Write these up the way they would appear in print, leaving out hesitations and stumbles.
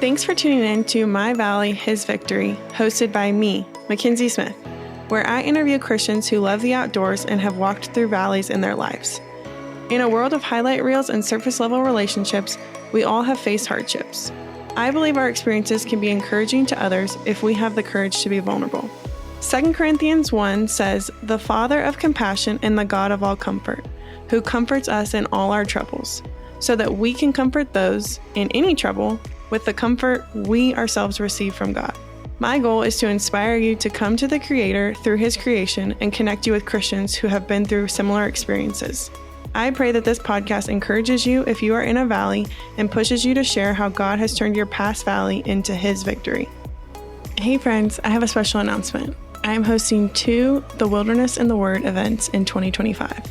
Thanks for tuning in to My Valley, His Victory, hosted by me, McKenzie Smith, where I interview Christians who love the outdoors and have walked through valleys in their lives. In a world of highlight reels and surface-level relationships, we all have faced hardships. I believe our experiences can be encouraging to others if we have the courage to be vulnerable. 2 Corinthians 1 says, "The Father of compassion and the God of all comfort, who comforts us in all our troubles, so that we can comfort those in any trouble with the comfort we ourselves receive from God." My goal is to inspire you to come to the Creator through His creation and connect you with Christians who have been through similar experiences. I pray that this podcast encourages you if you are in a valley and pushes you to share how God has turned your past valley into His victory. Hey friends, I have a special announcement. I am hosting 2 The Wilderness and the Word events in 2025,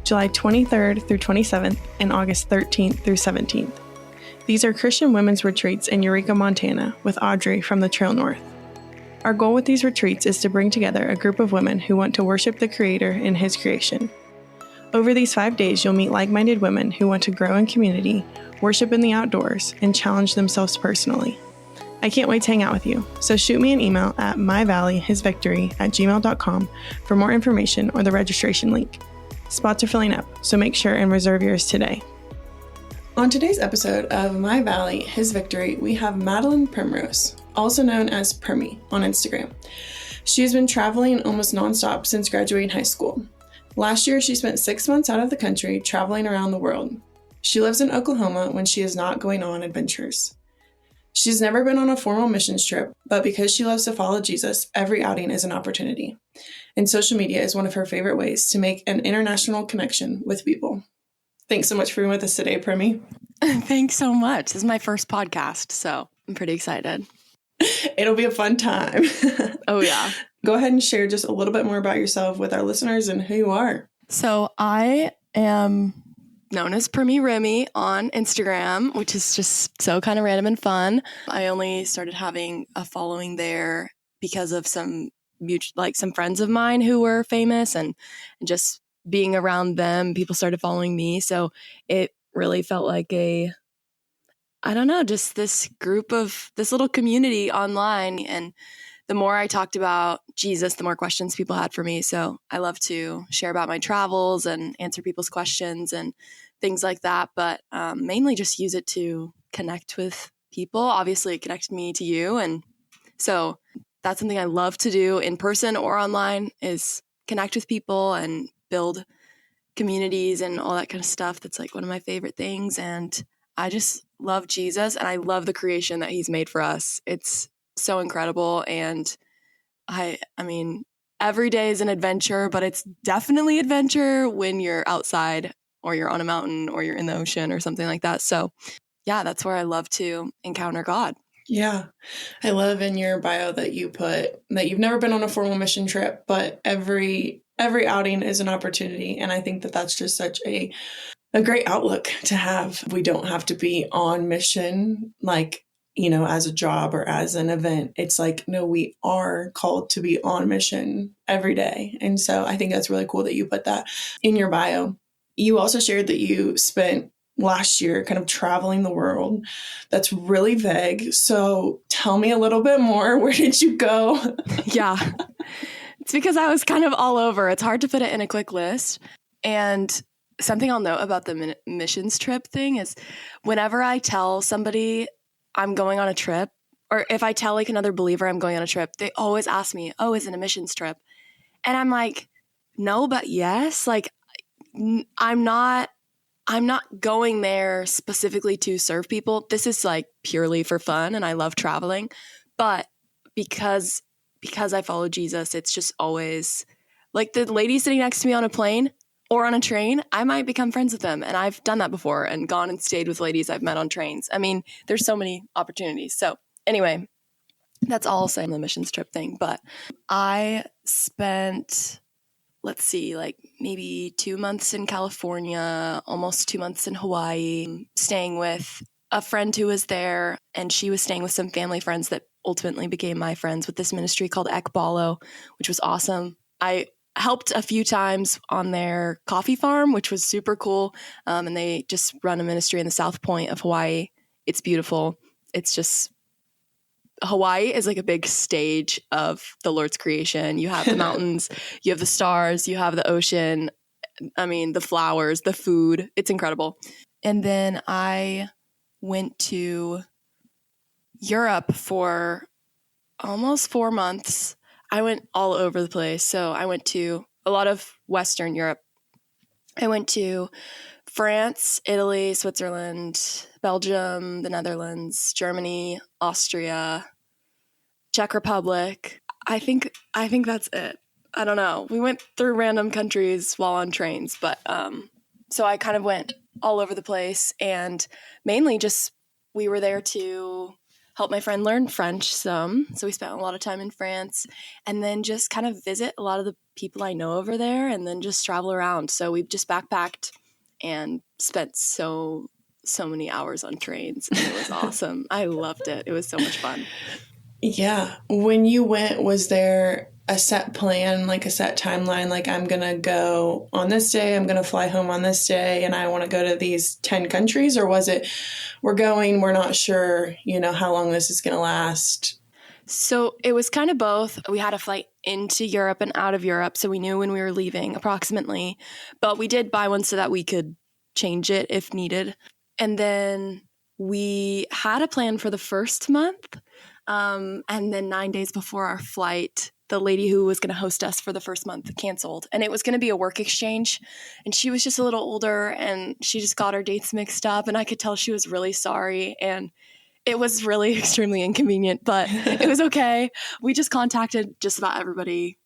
July 23rd through 27th and August 13th through 17th. These are Christian women's retreats in Eureka, Montana, with Audrey from the Trail North. Our goal with these retreats is to bring together a group of women who want to worship the Creator in His creation. Over these 5 days, you'll meet like-minded women who want to grow in community, worship in the outdoors, and challenge themselves personally. I can't wait to hang out with you, so shoot me an email at myvalleyhisvictory@gmail.com for more information or the registration link. Spots are filling up, so make sure and reserve yours today. On today's episode of My Valley, His Victory, we have Madeline Primrose, also known as Primmy on Instagram. She has been traveling almost nonstop since graduating high school. Last year, she spent 6 months out of the country traveling around the world. She lives in Oklahoma when she is not going on adventures. She's never been on a formal missions trip, but because she loves to follow Jesus, every outing is an opportunity. And social media is one of her favorite ways to make an international connection with people. Thanks so much for being with us today, Primmy. Thanks so much. This is my first podcast, so I'm pretty excited. It'll be a fun time. Oh, yeah. Go ahead and share just a little bit more about yourself with our listeners and who you are. So I am known as Primmy Remy on Instagram, which is just so kind of random and fun. I only started having a following there because of some friends of mine who were famous, and just being around them, people started following me. So it really felt like just this little community online. And the more I talked about Jesus, the more questions people had for me. So I love to share about my travels and answer people's questions and things like that. But mainly just use it to connect with people. Obviously, it connected me to you. And so that's something I love to do in person or online, is connect with people and build communities and all that kind of stuff. That's like one of my favorite things. And I just love Jesus, and I love the creation that He's made for us. It's so incredible. And I mean, every day is an adventure, but it's definitely adventure when you're outside or you're on a mountain or you're in the ocean or something like that. So yeah, that's where I love to encounter God. Yeah. I love in your bio that you put that you've never been on a formal mission trip, but every outing is an opportunity. And I think that that's just such a great outlook to have. We don't have to be on mission, as a job or as an event. It's like, no, we are called to be on mission every day. And so I think that's really cool that you put that in your bio. You also shared that you spent last year kind of traveling the world. That's really vague. So tell me a little bit more. Where did you go? Yeah. It's because I was kind of all over. It's hard to put it in a quick list. And something I'll note about the missions trip thing is whenever I tell somebody I'm going on a trip, or if I tell another believer I'm going on a trip, they always ask me, "Oh, is it a missions trip?" And I'm like, no, but yes. I'm not going there specifically to serve people. This is purely for fun, and I love traveling. But because I follow Jesus, it's just always the lady sitting next to me on a plane or on a train, I might become friends with them. And I've done that before and gone and stayed with ladies I've met on trains. I mean, there's so many opportunities. So anyway, that's all I'll say on the missions trip thing. But I spent, maybe 2 months in California, almost 2 months in Hawaii, staying with a friend who was there. And she was staying with some family friends that ultimately became my friends with this ministry called Ekbalo, which was awesome. I helped a few times on their coffee farm, which was super cool. And they just run a ministry in the South Point of Hawaii. It's beautiful. it's just, Hawaii is like a big stage of the Lord's creation. You have the mountains, you have the stars, you have the ocean. I mean, the flowers, the food. It's incredible. And then I went to Europe for almost 4 months. I went all over the place. So I went to a lot of Western Europe. I went to France, Italy, Switzerland, Belgium, the Netherlands, Germany, Austria, Czech Republic. I think that's it. I don't know. We went through random countries while on trains, but so I kind of went all over the place, and mainly just we were there to help my friend learn French some. So we spent a lot of time in France, and then just kind of visit a lot of the people I know over there, and then just travel around. So we just backpacked and spent so many hours on trains, and it was awesome. I loved it. It was so much fun. Yeah. When you went, was there a set plan, like a set timeline, like I'm going to go on this day, I'm going to fly home on this day, and I want to go to these 10 countries? Or was it, we're going, we're not sure, how long this is going to last? So it was kind of both. We had a flight into Europe and out of Europe, so we knew when we were leaving approximately, but we did buy one so that we could change it if needed. And then we had a plan for the first month. And then 9 days before our flight, the lady who was going to host us for the first month canceled. And it was going to be a work exchange. And she was just a little older, and she just got our dates mixed up. And I could tell she was really sorry. And it was really extremely inconvenient, but it was okay. We just contacted just about everybody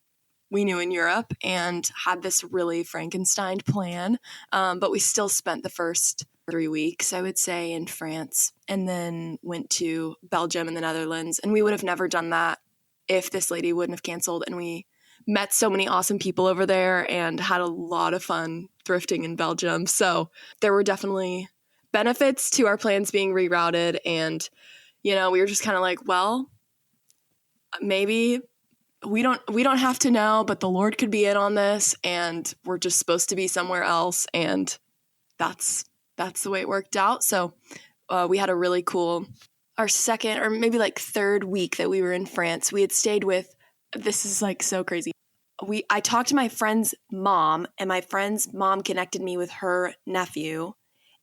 we knew in Europe and had this really Frankenstein plan. But we still spent the first 3 weeks, I would say, in France, and then went to Belgium and the Netherlands. And we would have never done that if this lady wouldn't have canceled. And we met so many awesome people over there and had a lot of fun thrifting in Belgium. So there were definitely benefits to our plans being rerouted. And, we were just kind of like, well, maybe we don't have to know, but the Lord could be in on this, and we're just supposed to be somewhere else. And that's the way it worked out. So we had a really cool, our second or maybe like third week that we were in France, we had stayed with, this is like so crazy. I talked to my friend's mom, and my friend's mom connected me with her nephew,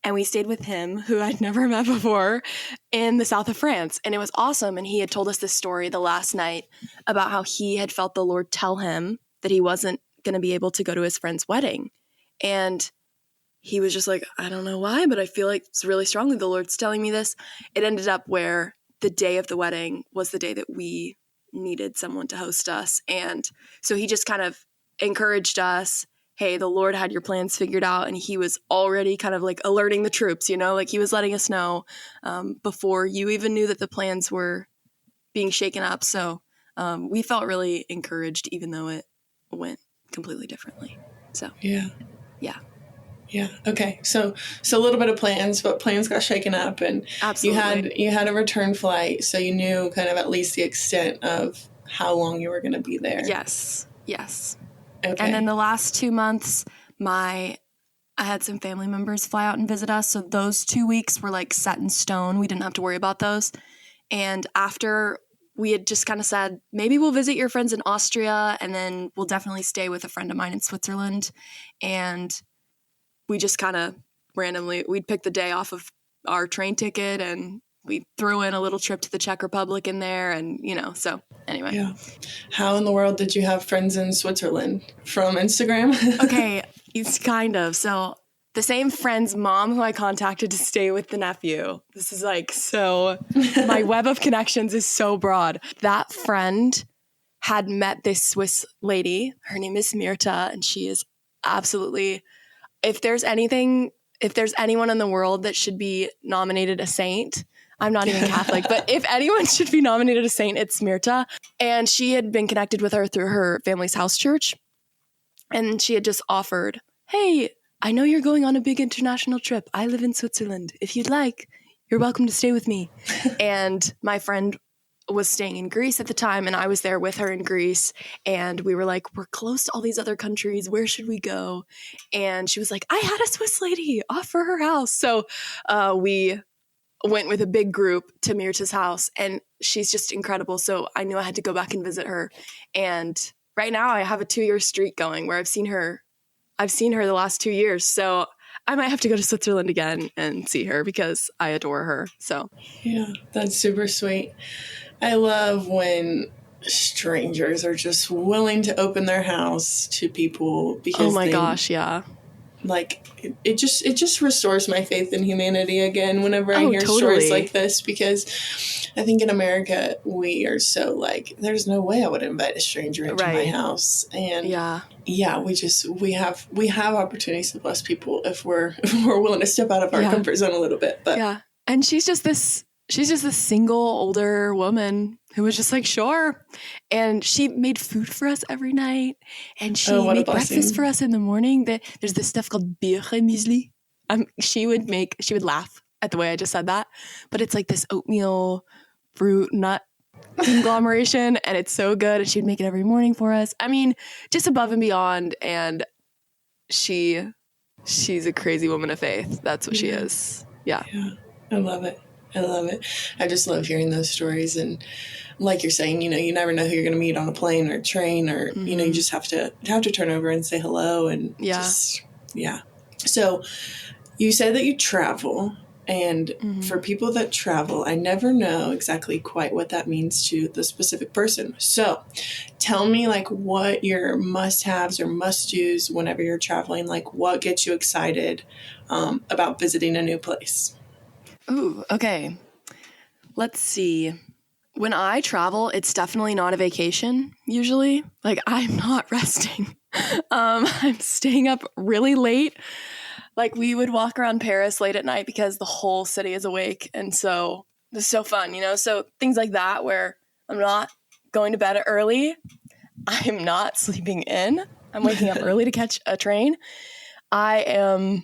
and we stayed with him, who I'd never met before, in the south of France. And it was awesome. And he had told us this story the last night about how he had felt the Lord tell him that he wasn't going to be able to go to his friend's wedding. And he was just like, I don't know why, but I feel like it's really strongly the Lord's telling me this. It ended up where the day of the wedding was the day that we needed someone to host us. And so he just kind of encouraged us, hey, the Lord had your plans figured out. And he was already kind of like alerting the troops, like he was letting us know before you even knew that the plans were being shaken up. So we felt really encouraged, even though it went completely differently. So, yeah. Yeah. Okay. So a little bit of plans, but plans got shaken up, and absolutely. you had a return flight, so you knew kind of at least the extent of how long you were going to be there. Yes. Okay. And then the last 2 months, I had some family members fly out and visit us. So those 2 weeks were like set in stone. We didn't have to worry about those. And after we had just kind of said, maybe we'll visit your friends in Austria, and then we'll definitely stay with a friend of mine in Switzerland. And we just kind of randomly, we'd pick the day off of our train ticket, and we threw in a little trip to the Czech Republic in there. And, so anyway. Yeah. How in the world did you have friends in Switzerland? From Instagram? Okay, it's kind of. So the same friend's mom who I contacted to stay with the nephew. This is like, so my web of connections is so broad. That friend had met this Swiss lady. Her name is Mirta, and she is absolutely, if there's anyone in the world that should be nominated a saint, I'm not even Catholic, but if anyone should be nominated a saint, it's Mirta. And she had been connected with her through her family's house church. And she had just offered, hey, I know you're going on a big international trip. I live in Switzerland. If you'd like, you're welcome to stay with me. And my friend was staying in Greece at the time, and I was there with her in Greece. And we were like, we're close to all these other countries. Where should we go? And she was like, I had a Swiss lady offer her house. So we went with a big group to Mirta's house, and she's just incredible. So I knew I had to go back and visit her. And right now I have a 2-year streak going where I've seen her the last 2 years. So I might have to go to Switzerland again and see her because I adore her. So yeah, that's super sweet. I love when strangers are just willing to open their house to people because oh my gosh, yeah. Like it just restores my faith in humanity again whenever I hear totally. stories like this, because I think in America we are so like, there's no way I would invite a stranger into my house. And we have opportunities to bless people if we're willing to step out of our comfort zone a little bit. But and she's just this single older woman who was just like, sure. And she made food for us every night. And she made breakfast for us in the morning. There's this stuff called beurre muesli. She would laugh at the way I just said that. But it's like this oatmeal fruit nut conglomeration. And it's so good. And she'd make it every morning for us. I mean, just above and beyond. And she's a crazy woman of faith. That's what she is. Yeah. I love it. I just love hearing those stories. And like you're saying, you never know who you're going to meet on a plane or a train, or, you just have to turn over and say hello. And So you said that you travel, and for people that travel, I never know exactly quite what that means to the specific person. So tell me like what your must-haves or must-dos whenever you're traveling, like what gets you excited about visiting a new place. Ooh, okay. Let's see. When I travel, it's definitely not a vacation, usually. Like, I'm not resting. I'm staying up really late. Like, we would walk around Paris late at night because the whole city is awake. And so it's so fun, So things like that where I'm not going to bed early. I'm not sleeping in. I'm waking up early to catch a train. I am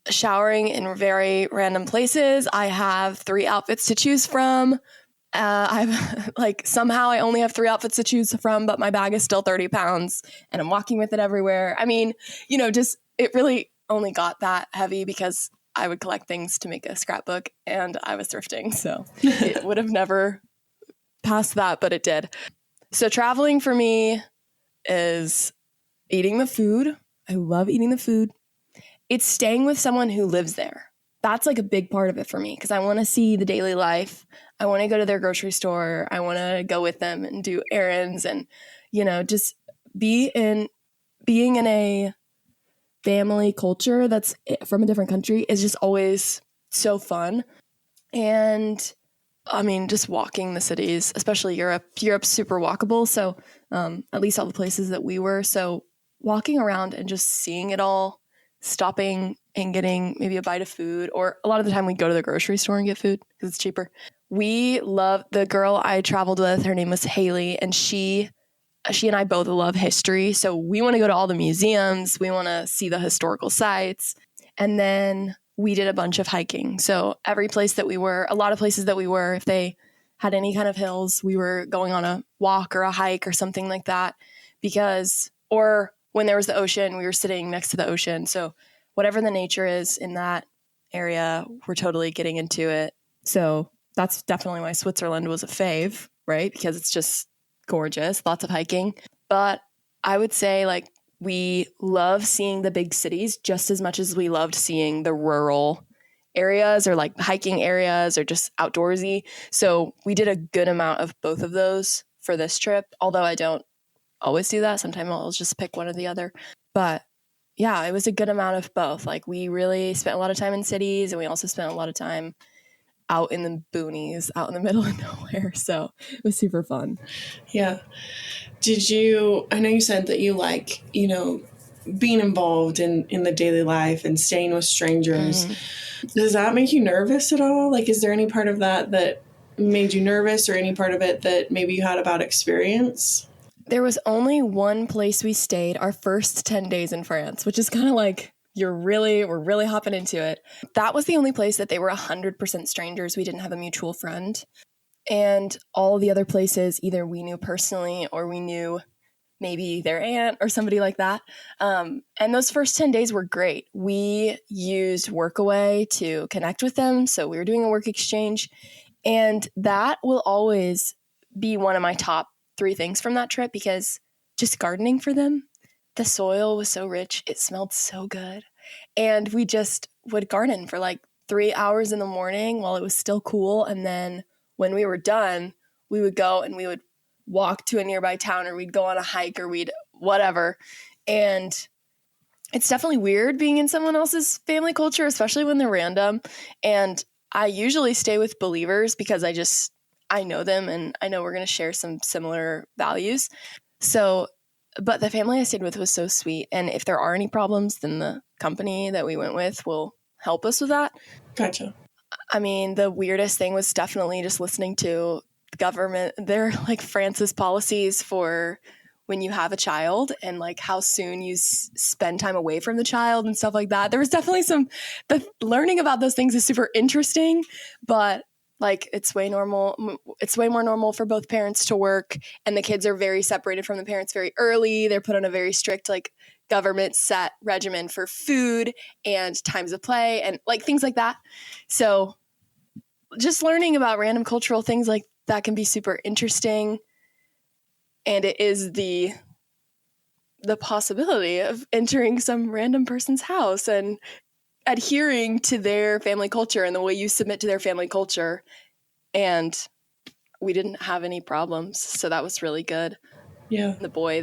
showering in very random places. I have 3 outfits to choose from. I've somehow I only have 3 outfits to choose from, but my bag is still 30 pounds and I'm walking with it everywhere. I mean, just it really only got that heavy because I would collect things to make a scrapbook and I was thrifting. So it would have never passed that, but it did. So traveling for me is eating the food. I love eating the food. It's staying with someone who lives there. That's like a big part of it for me because I want to see the daily life. I want to go to their grocery store. I want to go with them and do errands and, just being in a family culture that's from a different country is just always so fun. And I mean, just walking the cities, especially Europe's super walkable. So at least all the places that we were. So walking around and just seeing it all, stopping and getting maybe a bite of food, or a lot of the time we go to the grocery store and get food because it's cheaper. We love the girl I traveled with. Her name was Haley, and she and I both love history. So we want to go to all the museums. We want to see the historical sites. And then we did a bunch of hiking. So every place that we were, a lot of places that we were, if they had any kind of hills, we were going on a walk or a hike or something like that or when there was the ocean, we were sitting next to the ocean. So whatever the nature is in that area, we're totally getting into it. So that's definitely why Switzerland was a fave, right? Because it's just gorgeous, lots of hiking. But I would say we love seeing the big cities just as much as we loved seeing the rural areas or hiking areas or just outdoorsy. So we did a good amount of both of those for this trip, although I don't always do that. Sometimes I'll just pick one or the other. But yeah, it was a good amount of both. We really spent a lot of time in cities and we also spent a lot of time out in the boonies, out in the middle of nowhere. So it was super fun. Yeah. I know you said that you being involved in the daily life and staying with strangers. Does that make you nervous at all? Is there any part of that made you nervous, or any part of it that maybe you had a bad experience? There was only one place we stayed our first 10 days in France, which is kind of we're really hopping into it. That was the only place that they were 100% strangers. We didn't have a mutual friend. And all the other places, either we knew personally or we knew maybe their aunt or somebody like that. And those first 10 days were great. We used Workaway to connect with them. So we were doing a work exchange. And that will always be one of my top 3 things from that trip, because just gardening for them, the soil was so rich. It smelled so good. And we just would garden for like 3 hours in the morning while it was still cool. And then when we were done, we would go and we would walk to a nearby town, or we'd go on a hike, or we'd whatever. And it's definitely weird being in someone else's family culture, especially when they're random. And I usually stay with believers because I know them and I know we're going to share some similar values. So, but the family I stayed with was so sweet. And if there are any problems, then the company that we went with will help us with that. Gotcha. I mean, the weirdest thing was definitely just listening to the government, their like France's policies for when you have a child and like how soon you spend time away from the child and stuff like that. There was definitely the learning about those things is super interesting, but like it's way more normal for both parents to work, and the kids are very separated from the parents very early. They're put on a very strict like government set regimen for food and times of play and like things like that. So just learning about random cultural things like that can be super interesting. And it is the possibility of entering some random person's house and adhering to their family culture and the way you submit to their family culture. And we didn't have any problems. So that was really good. Yeah. The boy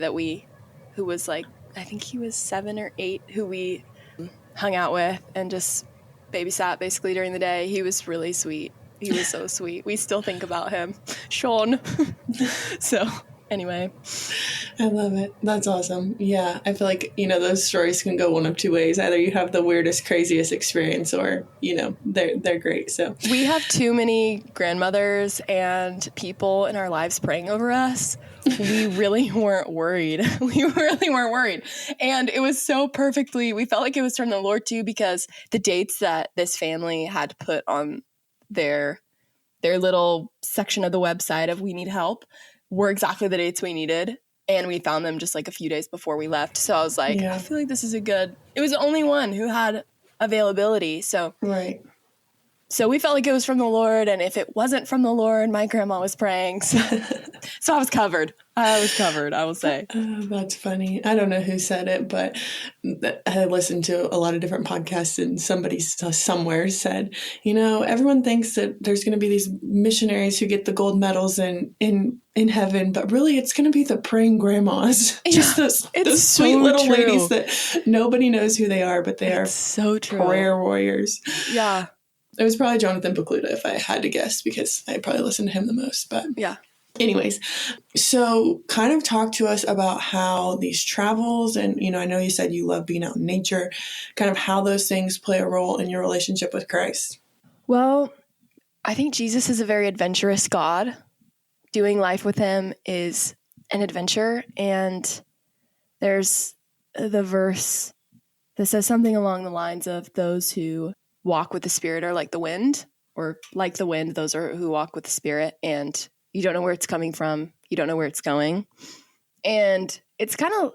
who was like, I think he was 7 or 8, who we hung out with and just babysat basically during the day. He was really sweet. He was so sweet. We still think about him. Sean. So anyway. I love it. That's awesome. Yeah. I feel like, those stories can go one of 2 ways. Either you have the weirdest, craziest experience, or, they're great. So we have too many grandmothers and people in our lives praying over us. We really weren't worried. And it was so perfectly, we felt like it was from the Lord too, because the dates that this family had put on their little section of the website of we need help were exactly the dates we needed. And we found them just like a few days before we left. So I was like, I feel like this is it was the only one who had availability. So, right. So we felt like it was from the Lord. And if it wasn't from the Lord, my grandma was praying. So I was covered. I will say. That's funny. I don't know who said it, but I listened to a lot of different podcasts, and somebody somewhere said, everyone thinks that there's going to be these missionaries who get the gold medals in heaven, but really it's going to be the praying grandmas. Just those sweet little ladies that nobody knows who they are, but they are so true. Prayer warriors. Yeah. It was probably Jonathan Pokluda, if I had to guess, because I probably listened to him the most. But yeah. Anyways, so kind of talk to us about how these travels, and, I know you said you love being out in nature, kind of how those things play a role in your relationship with Christ. Well, I think Jesus is a very adventurous God. Doing life with him is an adventure. And there's the verse that says something along the lines of those who walk with the Spirit are like the wind, or like the wind, those are who walk with the Spirit, and you don't know where it's coming from. You don't know where it's going. And it's kind of,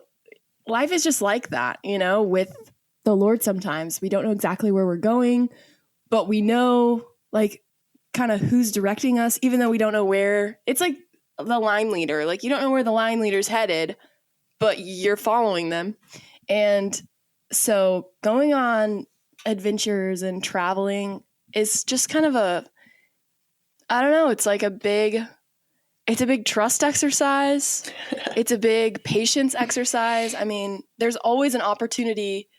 life is just like that, with the Lord sometimes. We don't know exactly where we're going, but we know like kind of who's directing us, even though we don't know where. It's like the line leader. Like you don't know where the line leader's headed, but you're following them. And so going on adventures and traveling is just kind of it's like a big trust exercise. It's a big patience exercise. I mean, there's always an opportunity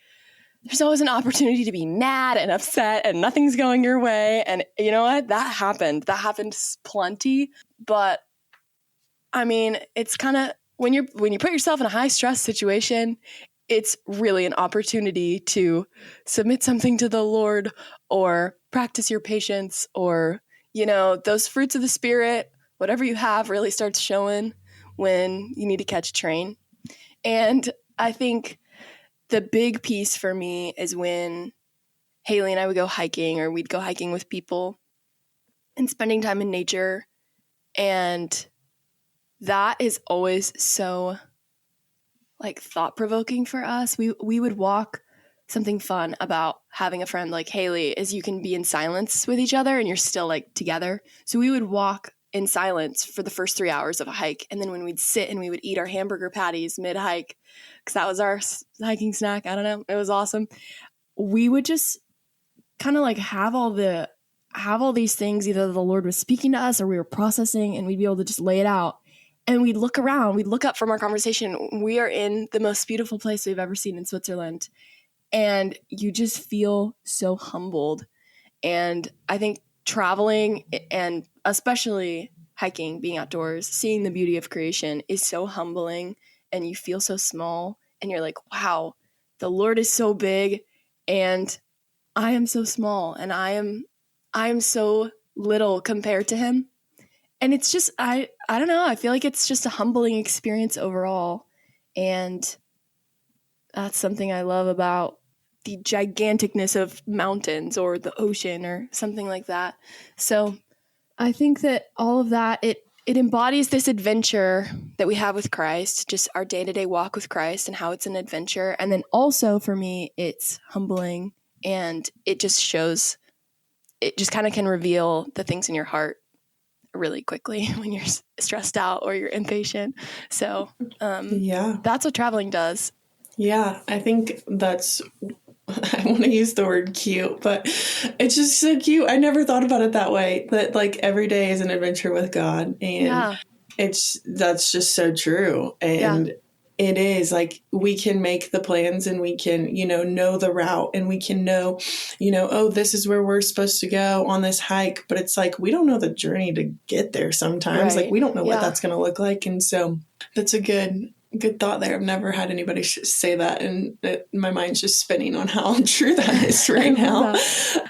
to be mad and upset and nothing's going your way. And you know what? That happened plenty. But I mean, it's kind of when you put yourself in a high stress situation, it's really an opportunity to submit something to the Lord or practice your patience, or, those fruits of the Spirit, whatever you have really starts showing when you need to catch a train. And I think the big piece for me is when Haley and I would go hiking, or we'd go hiking with people and spending time in nature. And that is always so like thought provoking for us. We would walk. Something fun about having a friend like Haley is you can be in silence with each other and you're still like together. So we would walk in silence for the first 3 hours of a hike. And then when we'd sit and we would eat our hamburger patties mid hike, because that was our hiking snack. I don't know. It was awesome. We would just kind of like have all these things. Either the Lord was speaking to us or we were processing, and we'd be able to just lay it out. And we'd look around, we'd look up from our conversation. We are in the most beautiful place we've ever seen in Switzerland. And you just feel so humbled. And I think traveling, and especially hiking, being outdoors, seeing the beauty of creation is so humbling, and you feel so small, and you're like, wow, the Lord is so big and I am so small, and I am so little compared to him. And it's just, I don't know. I feel like it's just a humbling experience overall. And that's something I love about the giganticness of mountains or the ocean or something like that. So I think that all of that, it embodies this adventure that we have with Christ, just our day-to-day walk with Christ and how it's an adventure. And then also for me, it's humbling, and it just shows, it just kind of can reveal the things in your heart really quickly when you're stressed out or you're impatient. So that's what traveling does. Yeah, I think that's, I want to use the word cute, but it's just so cute. I never thought about it that way, that like every day is an adventure with God. And that's just so true. And it is like, we can make the plans and we can, know the route, and we can know, oh, this is where we're supposed to go on this hike. But it's like, we don't know the journey to get there sometimes. Like, we don't know what that's going to look like. And so that's a good thought there. I've never had anybody say that, and my mind's just spinning on how true that is right now.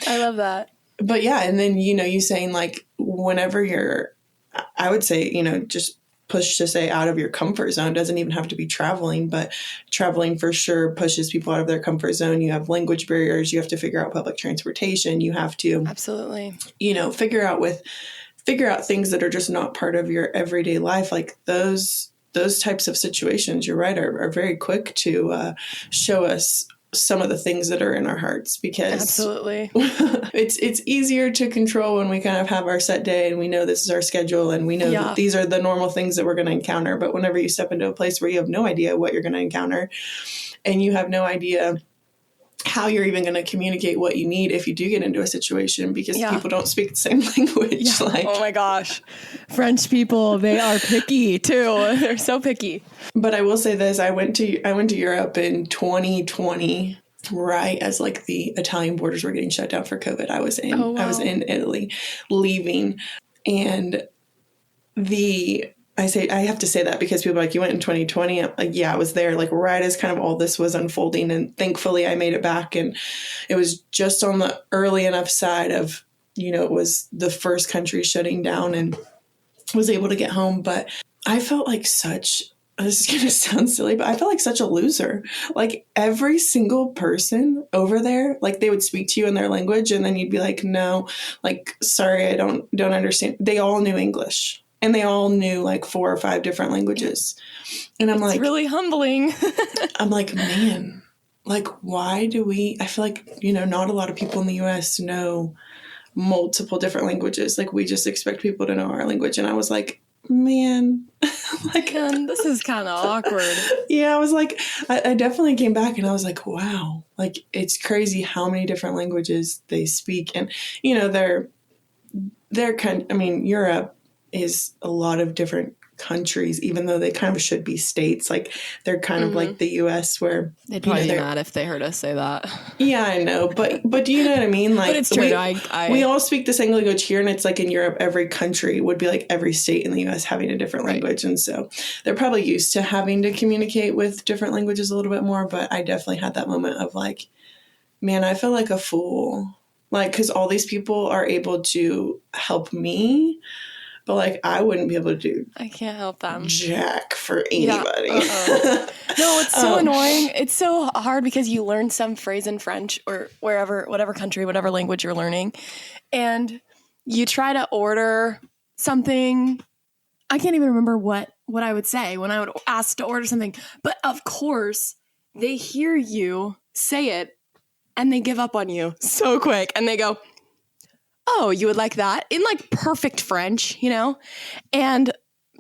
I love that. But yeah, and then, you saying like, whenever I would say, just push to say out of your comfort zone. Doesn't even have to be traveling, but traveling for sure pushes people out of their comfort zone. You have language barriers. You have to figure out public transportation. You have to absolutely, figure out things that are just not part of your everyday life. Like those types of situations, you're right, are very quick to show us some of the things that are in our hearts, because absolutely it's easier to control when we kind of have our set day and we know this is our schedule and we know that these are the normal things that we're going to encounter. But whenever you step into a place where you have no idea what you're going to encounter, and you have no idea how you're even going to communicate what you need if you do get into a situation, because people don't speak the same language. Yeah. Like, oh my gosh. French people, they are picky too. They're so picky. But I will say this, I went to Europe in 2020, right as like the Italian borders were getting shut down for COVID. I was in Italy leaving, and I have to say that because people are like, you went in 2020. I'm like, yeah, I was there like right as kind of all this was unfolding. And thankfully I made it back, and it was just on the early enough side of, it was the first country shutting down, and was able to get home. But I felt like this is going to sound silly, but I felt like such a loser. Like every single person over there, like they would speak to you in their language, and then you'd be like, no, like, sorry, I don't understand. They all knew English. And they all knew like 4 or 5 different languages. And I'm like, really humbling. I'm like, man, like, why do I feel like, not a lot of people in the US know multiple different languages. Like, we just expect people to know our language. And I was like, man, like, this is kind of awkward. Yeah, I was like, I definitely came back and I was like, wow, like, it's crazy how many different languages they speak. And, they're Europe is a lot of different countries, even though they kind of should be states. Like they're kind of like the US, where they'd probably be mad if they heard us say that. Yeah, I know, but do you know what I mean? Like, but it's true. We all speak the same language here, and it's like in Europe, every country would be like every state in the US having a different language, and so they're probably used to having to communicate with different languages a little bit more. But I definitely had that moment of like, man, I feel like a fool, like, because all these people are able to help me. But, like, I wouldn't be able to do... I can't help them. Jack for anybody. Yeah. No, it's so annoying. It's so hard because you learn some phrase in French or whatever country, whatever language you're learning. And you try to order something I can't even remember what I would say when I would ask to order something. But of course, they hear you say it and they give up on you so quick. And they go, oh, you would like that? In like perfect French, you know? And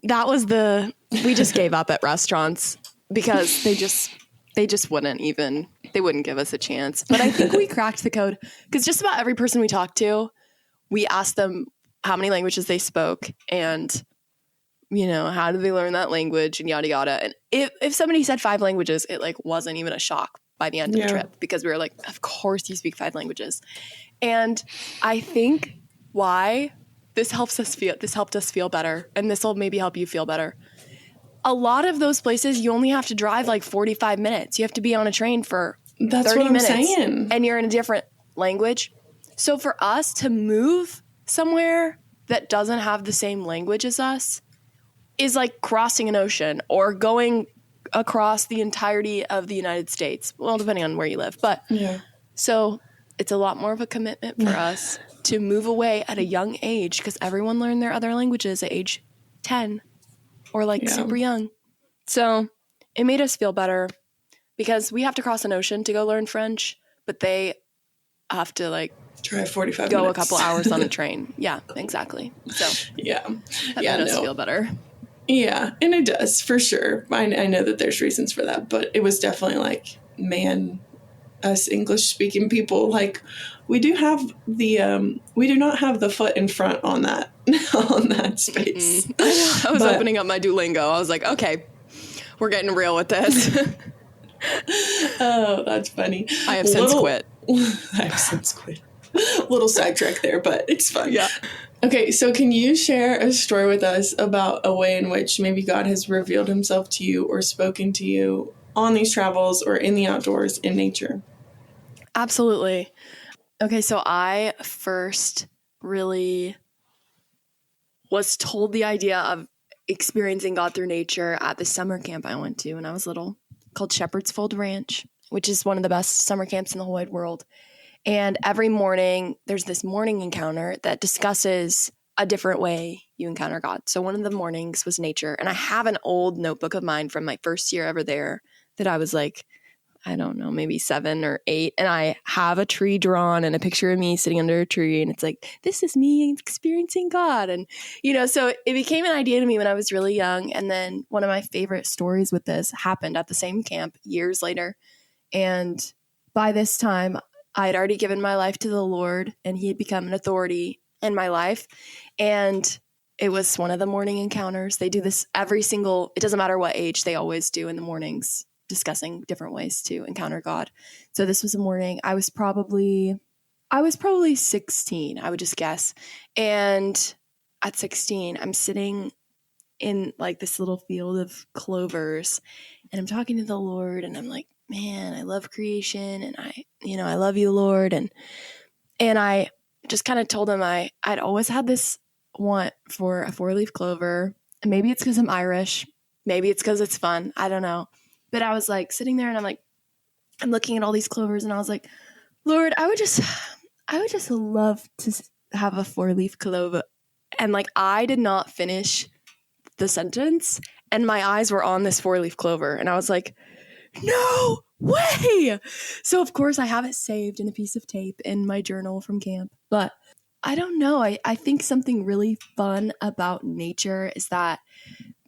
that was we just gave up at restaurants because they just wouldn't give us a chance. But I think we cracked the code because just about every person we talked to, we asked them how many languages they spoke and, you know, how did they learn that language and yada, yada. And if somebody said 5 languages, it like wasn't even a shock by the end of the trip because we were like, of course you speak 5 languages. And I think why this helped us feel better. And this will maybe help you feel better. A lot of those places, you only have to drive like 45 minutes. You have to be on a train for 30 minutes. Saying. And you're in a different language. So for us to move somewhere that doesn't have the same language as us is like crossing an ocean or going across the entirety of the United States. Well, depending on where you live. But so it's a lot more of a commitment for us to move away at a young age because everyone learned their other languages at age 10 or like super young. So it made us feel better because we have to cross an ocean to go learn French, but they have to like drive 45 go minutes. A couple hours on a train. Yeah, exactly. So that made us feel better. Yeah, and it does for sure. I know that there's reasons for that, but it was definitely like, man, us English speaking people, like we do not have the foot in front on that space. I was opening up my Duolingo. I was like, okay, we're getting real with this. Oh, that's funny. I have since quit. Little sidetrack there, but it's fun. Yeah. Okay, so can you share a story with us about a way in which maybe God has revealed himself to you or spoken to you on these travels or in the outdoors in nature? Absolutely. Okay, so I first really was told the idea of experiencing God through nature at the summer camp I went to when I was little, called Shepherd's Fold Ranch, which is one of the best summer camps in the whole wide world. And every morning, there's this morning encounter that discusses a different way you encounter God. So one of the mornings was nature. And I have an old notebook of mine from my first year ever there that I was like, I don't know, maybe 7 or 8. And I have a tree drawn and a picture of me sitting under a tree. And it's like, this is me experiencing God. And, you know, so it became an idea to me when I was really young. And then one of my favorite stories with this happened at the same camp years later. And by this time, I had already given my life to the Lord and he had become an authority in my life. And it was one of the morning encounters. They do this it doesn't matter what age, they always do in the mornings, discussing different ways to encounter God. So this was a morning. I was probably 16, I would just guess. And at 16, I'm sitting in like this little field of clovers and I'm talking to the Lord and I'm like, man, I love creation and I love you, Lord. And I just kind of told him I'd always had this want for a 4-leaf clover. And maybe it's because I'm Irish. Maybe it's because it's fun. I don't know. But I was like sitting there and I'm looking at all these clovers and I was like, Lord, I would just love to have a 4-leaf clover. And like, I did not finish the sentence and my eyes were on this 4-leaf clover. And I was like, no way. So of course I have it saved in a piece of tape in my journal from camp. But I don't know. I think something really fun about nature is that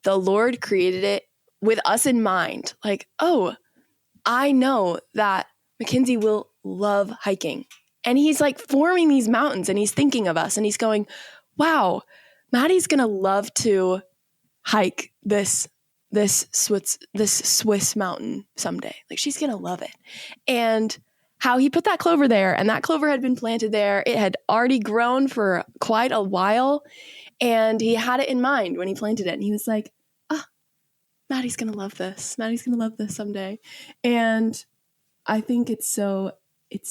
the Lord created it with us in mind. Like, oh, I know that McKenzie will love hiking. And he's like forming these mountains and he's thinking of us and he's going, wow, Maddie's going to love to hike this Swiss mountain someday. Like she's going to love it. And how he put that clover there and that clover had been planted there. It had already grown for quite a while and he had it in mind when he planted it. And he was like, Maddie's going to love this. Maddie's going to love this someday. And I think it's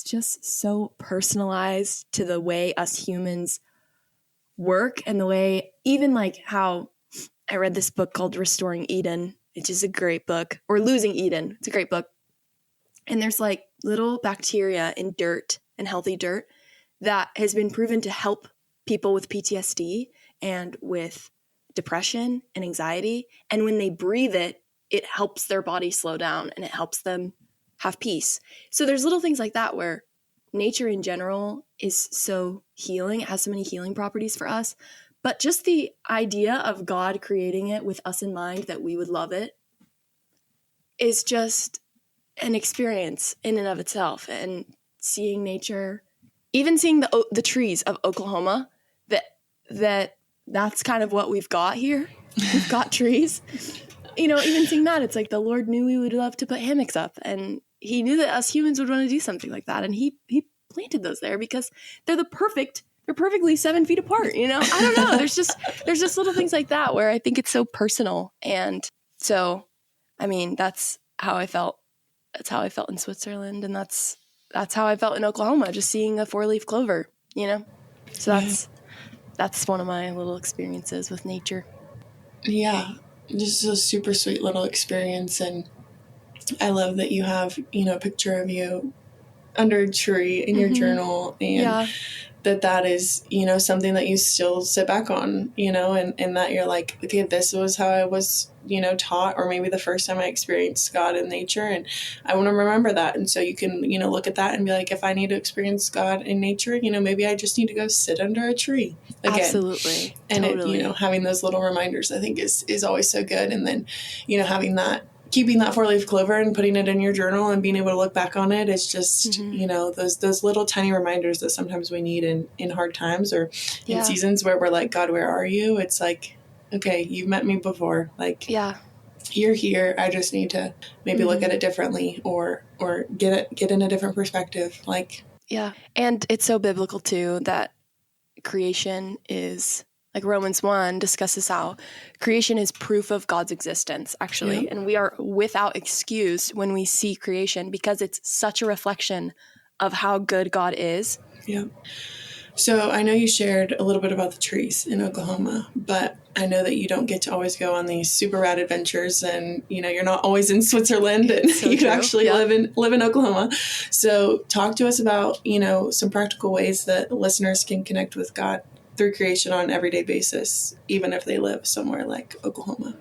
just so personalized to the way us humans work and the way, even like how I read this book called Restoring Eden, which is a great book, or Losing Eden. It's a great book. And there's like little bacteria in dirt and healthy dirt that has been proven to help people with PTSD and with depression and anxiety. And when they breathe it, it helps their body slow down and it helps them have peace. So there's little things like that where nature in general is so healing. It has so many healing properties for us. But just the idea of God creating it with us in mind that we would love it is just an experience in and of itself. And seeing nature, even seeing the trees of Oklahoma, that's kind of what we've got here. We've got trees. Even seeing that, it's like the Lord knew we would love to put hammocks up, and he knew that us humans would want to do something like that. And he planted those there because they're perfectly 7 feet apart. I don't know. There's just little things like that where I think it's so personal. And so, I mean, that's how I felt. That's how I felt in Switzerland. And that's how I felt in Oklahoma, just seeing a 4-leaf clover, So that's one of my little experiences with nature. Yeah. Just a super sweet little experience. And I love that you have, a picture of you under a tree in your journal, and that is, something that you still sit back on, and that you're like, okay, this was how I was, taught, or maybe the first time I experienced God in nature, and I want to remember that. And so you can, look at that and be like, if I need to experience God in nature, maybe I just need to go sit under a tree again. Absolutely. And totally. Having those little reminders, I think is always so good. And then, keeping that 4-leaf clover and putting it in your journal and being able to look back on it, it's just, those little tiny reminders that sometimes we need in hard times or in seasons where we're like, God, where are you? It's like, okay, you've met me before. Like, you're here. I just need to maybe look at it differently or get in a different perspective. Like, and it's so biblical too that creation is, like Romans 1 discusses how creation is proof of God's existence, actually. And we are without excuse when we see creation because it's such a reflection of how good God is. Yeah. So I know you shared a little bit about the trees in Oklahoma, but I know that you don't get to always go on these super rad adventures, and you're not always in Switzerland, and so you true. actually live in Oklahoma. So talk to us about some practical ways that listeners can connect with God through creation on an everyday basis, even if they live somewhere like Oklahoma.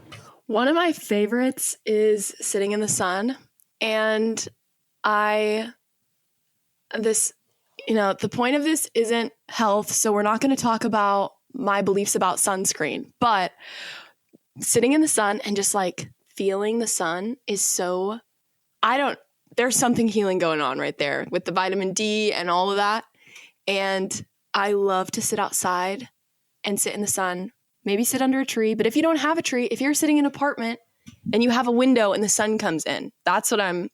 One of my favorites is sitting in the sun. And the point of this isn't health, so we're not going to talk about my beliefs about sunscreen, but sitting in the sun and just like feeling the sun is so, there's something healing going on right there with the vitamin D and all of that. And I love to sit outside and sit in the sun, maybe sit under a tree. But if you don't have a tree, if you're sitting in an apartment and you have a window and the sun comes in,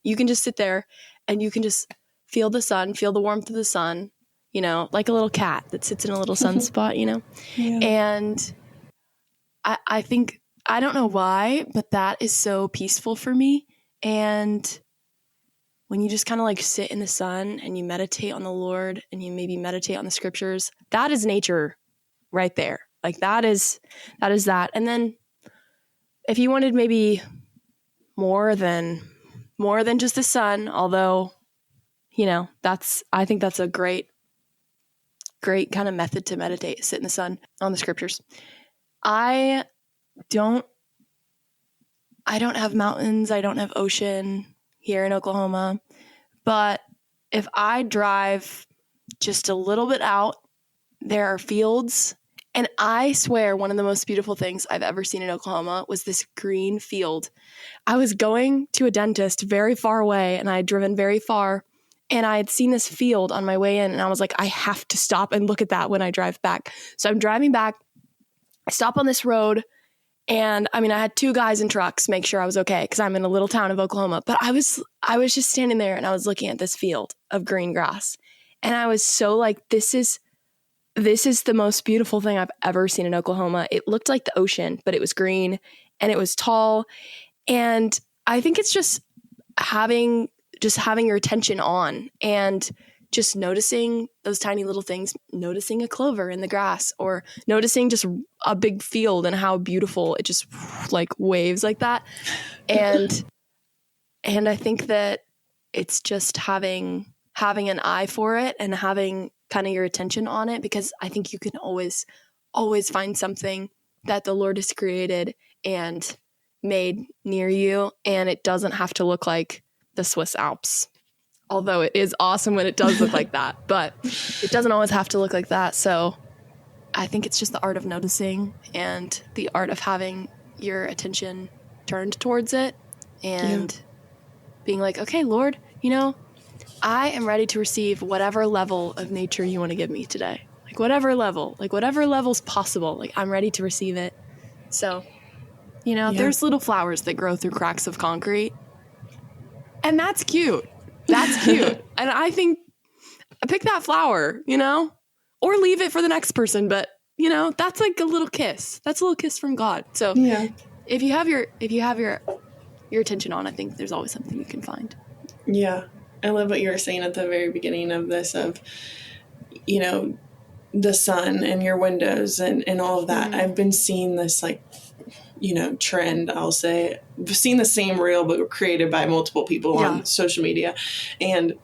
you can just sit there and you can just feel the sun, feel the warmth of the sun, like a little cat that sits in a little sunspot, Yeah. And I think, I don't know why, but that is so peaceful for me. And when you just kind of like sit in the sun and you meditate on the Lord and you maybe meditate on the scriptures, that is nature right there. Like that is that. And then if you wanted maybe more than just the sun, although, I think that's a great kind of method to meditate, sit in the sun on the scriptures. I don't have mountains. I don't have ocean here in Oklahoma. But if I drive just a little bit out, there are fields. And I swear one of the most beautiful things I've ever seen in Oklahoma was this green field. I was going to a dentist very far away and I had driven very far and I had seen this field on my way in and I was like, I have to stop and look at that when I drive back. So I'm driving back. I stop on this road. And I had 2 guys in trucks make sure I was okay because I'm in a little town of Oklahoma. But I was just standing there and I was looking at this field of green grass. And I was so like, this is the most beautiful thing I've ever seen in Oklahoma. It looked like the ocean, but it was green and it was tall. And I think it's just having your attention on and just noticing those tiny little things, noticing a clover in the grass or noticing just a big field and how beautiful it just like waves like that. And I think that it's just having an eye for it and having kind of your attention on it, because I think you can always find something that the Lord has created and made near you, and it doesn't have to look like the Swiss Alps. Although it is awesome when it does look like that, but it doesn't always have to look like that. So I think it's just the art of noticing and the art of having your attention turned towards it and being like, okay, Lord, I am ready to receive whatever level of nature you want to give me today. Like whatever level's possible. Like I'm ready to receive it. So, there's little flowers that grow through cracks of concrete. And that's cute. That's cute. And I think pick that flower, or leave it for the next person. But, that's like a little kiss. That's a little kiss from God. So if you have your attention on, I think there's always something you can find. Yeah. I love what you were saying at the very beginning of this of, the sun and your windows and all of that. Mm-hmm. I've been seeing this trend, I'll say. I've seen the same reel, but created by multiple people on social media. And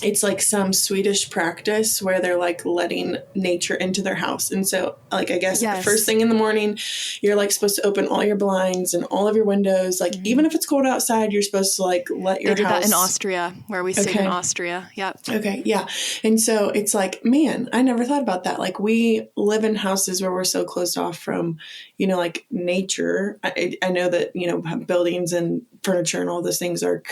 it's like some Swedish practice where they're like letting nature into their house. And so I guess first thing in the morning, you're like supposed to open all your blinds and all of your windows. Like even if it's cold outside, you're supposed to like let your house. They did that in Austria where we stayed in Austria. Yep. Okay. Yeah. And so it's like, man, I never thought about that. Like we live in houses where we're so closed off from, like nature. I know that, buildings and furniture and all those things are,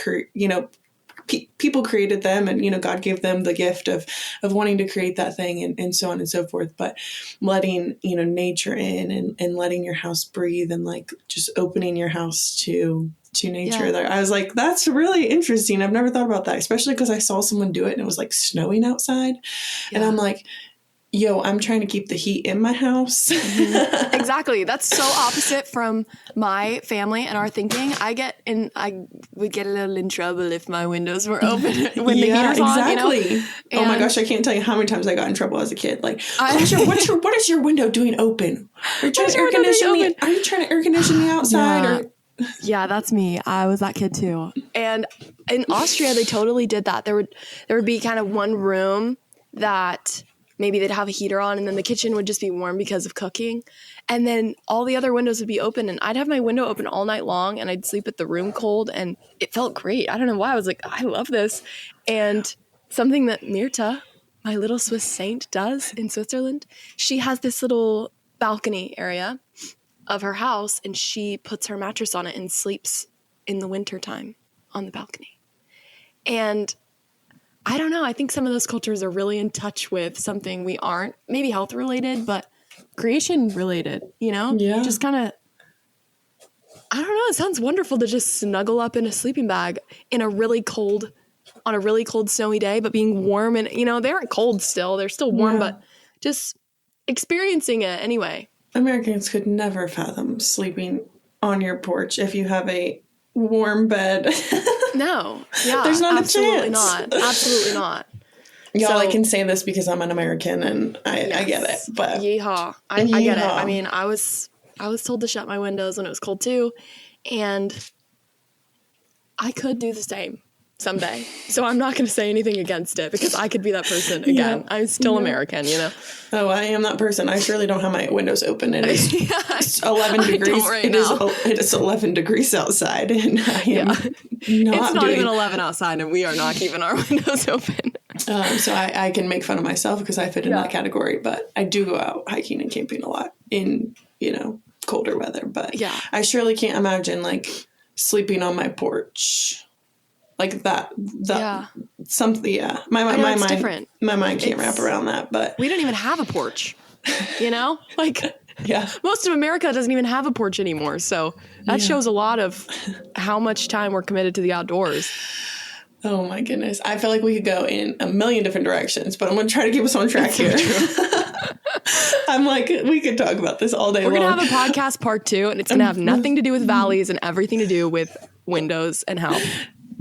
people created them and, God gave them the gift of wanting to create that thing and so on and so forth. But letting, nature in and letting your house breathe and like just opening your house to nature there. I was like, that's really interesting. I've never thought about that, especially because I saw someone do it and it was like snowing outside. Yeah. And I'm like, I'm trying to keep the heat in my house. Mm-hmm. Exactly. That's so opposite from my family and our thinking. I would get a little in trouble if my windows were open when the heater's on. Exactly. Oh my gosh, I can't tell you how many times I got in trouble as a kid. Like, what is your window doing open? Are you trying to air condition me? Are you trying to air condition me outside? Yeah, that's me. I was that kid too. And in Austria, they totally did that. There would be kind of one room that maybe they'd have a heater on and then the kitchen would just be warm because of cooking. And then all the other windows would be open and I'd have my window open all night long and I'd sleep with the room cold and it felt great. I don't know why. I was like, I love this. And something that Mirta, my little Swiss saint, does in Switzerland, she has this little balcony area of her house and she puts her mattress on it and sleeps in the wintertime on the balcony. And I don't know. I think some of those cultures are really in touch with something we aren't, maybe health related, but creation related, Yeah. Just kind of, I don't know. It sounds wonderful to just snuggle up in a sleeping bag on a really cold snowy day, but being warm and, they aren't cold still. They're still warm, but just experiencing it anyway. Americans could never fathom sleeping on your porch if you have a warm bed. No. Yeah. There's not absolutely a chance. Absolutely not. Y'all, I can say this because I'm an American and I get it. But yeehaw. I get it. I mean, I was told to shut my windows when it was cold too, and I could do the same someday. So I'm not going to say anything against it because I could be that person again. I'm still American, Oh, I am that person. I surely don't have my windows open. It is 11 degrees. It is 11 degrees outside, and I am not. It's not even 11 outside, and we are not keeping our windows open. So I can make fun of myself because I fit in that category. But I do go out hiking and camping a lot in colder weather. But I surely can't imagine like sleeping on my porch. Like that, something, My mind, different. My mind can't wrap around that, but we don't even have a porch, most of America doesn't even have a porch anymore. So that shows a lot of how much time we're committed to the outdoors. Oh my goodness. I feel like we could go in a million different directions, but I'm going to try to keep us on track here. I'm like, we could talk about this all day long. We're going to have a podcast part 2, and it's going to have nothing to do with valleys and everything to do with windows and health.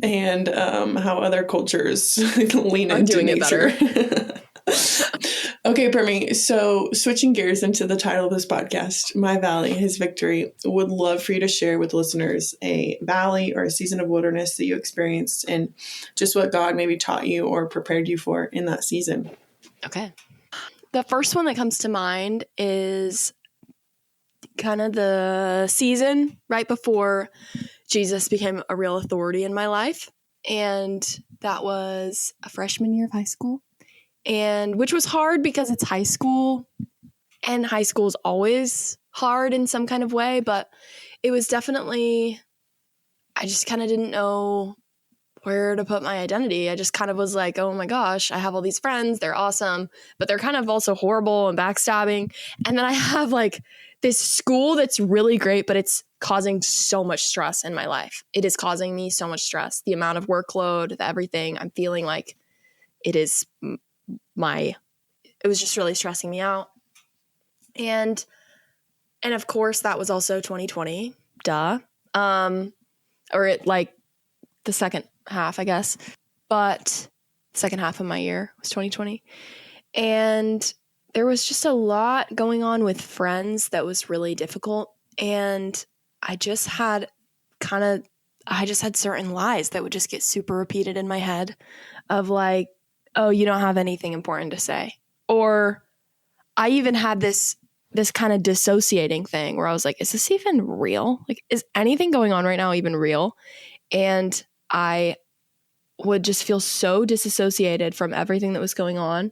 And how other cultures lean into doing nature. It better. Okay, Permy. So switching gears into the title of this podcast, My Valley, His Victory, would love for you to share with listeners a valley or a season of wilderness that you experienced and just what God maybe taught you or prepared you for in that season. Okay. The first one that comes to mind is kind of the season right before Jesus became a real authority in my life. And that was a freshman year of high school, and which was hard because it's high school, and high school is always hard in some kind of way, but it was definitely, I just kind of didn't know where to put my identity. I just kind of was like, oh my gosh, I have all these friends, they're awesome, but they're kind of also horrible and backstabbing. And then I have like this school that's really great, but it's causing so much stress in my life. It is causing me so much stress. The amount of workload, everything, I'm feeling like it was just really stressing me out. And of course that was also 2020, duh. Like the second half, I guess, but second half of my year was 2020. And there was just a lot going on with friends that was really difficult. And I just had certain lies that would just get super repeated in my head of like, oh, you don't have anything important to say. Or I even had this kind of dissociating thing where I was like, is this even real? Like, is anything going on right now even real? And I would just feel so disassociated from everything that was going on.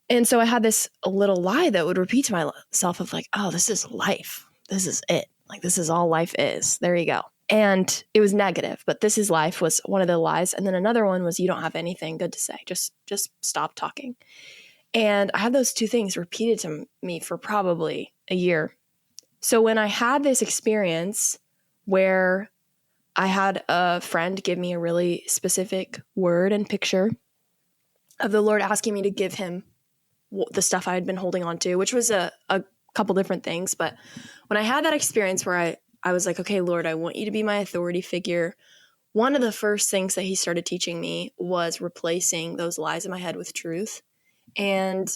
And so I had this little lie that would repeat to myself of like, oh, this is life. This is it. Like, this is all life is. There you go. And it was negative, but this is life was one of the lies. And then another one was, you don't have anything good to say. Just stop talking. And I had those two things repeated to me for probably a year. So when I had this experience where I had a friend give me a really specific word and picture of the Lord asking me to give him the stuff I had been holding on to, which was a couple different things. But when I had that experience where I was like, okay, Lord, I want you to be my authority figure. One of the first things that he started teaching me was replacing those lies in my head with truth. And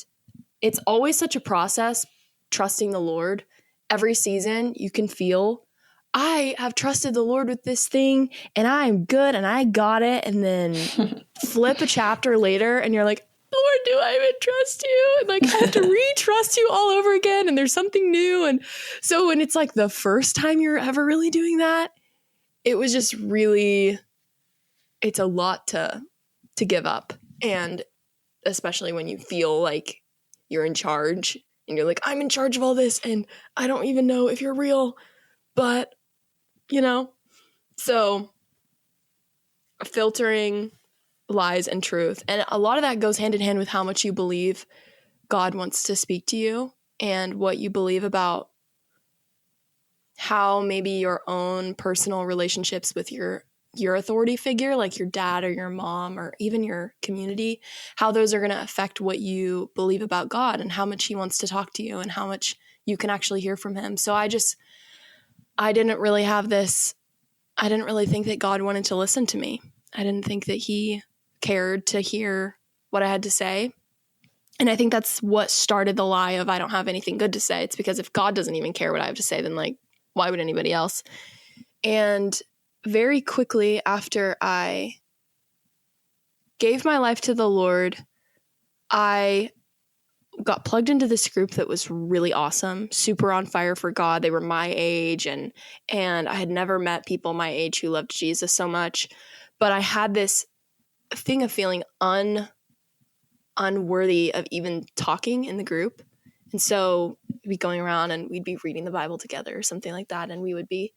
it's always such a process, trusting the Lord. Every season you can feel, I have trusted the Lord with this thing and I'm good and I got it. And then flip a chapter later and you're like, Lord, do I even trust you? And like, I have to re-trust you all over again. And there's something new. And so when it's like the first time you're ever really doing that, it was just really, it's a lot to give up. And especially when you feel like you're in charge and you're like, I'm in charge of all this and I don't even know if you're real, but so filtering lies and truth. And a lot of that goes hand in hand with how much you believe God wants to speak to you and what you believe about how maybe your own personal relationships with your authority figure, like your dad or your mom or even your community, how those are going to affect what you believe about God and how much he wants to talk to you and how much you can actually hear from him. So I didn't really think that God wanted to listen to me. I didn't think that he cared to hear what I had to say. And I think that's what started the lie of I don't have anything good to say. It's because if God doesn't even care what I have to say, then like, why would anybody else? And very quickly after I gave my life to the Lord, I got plugged into this group that was really awesome, super on fire for God. They were my age, and I had never met people my age who loved Jesus so much. But I had this thing of feeling unworthy of even talking in the group. And so we'd be going around and we'd be reading the Bible together or something like that. And we would be,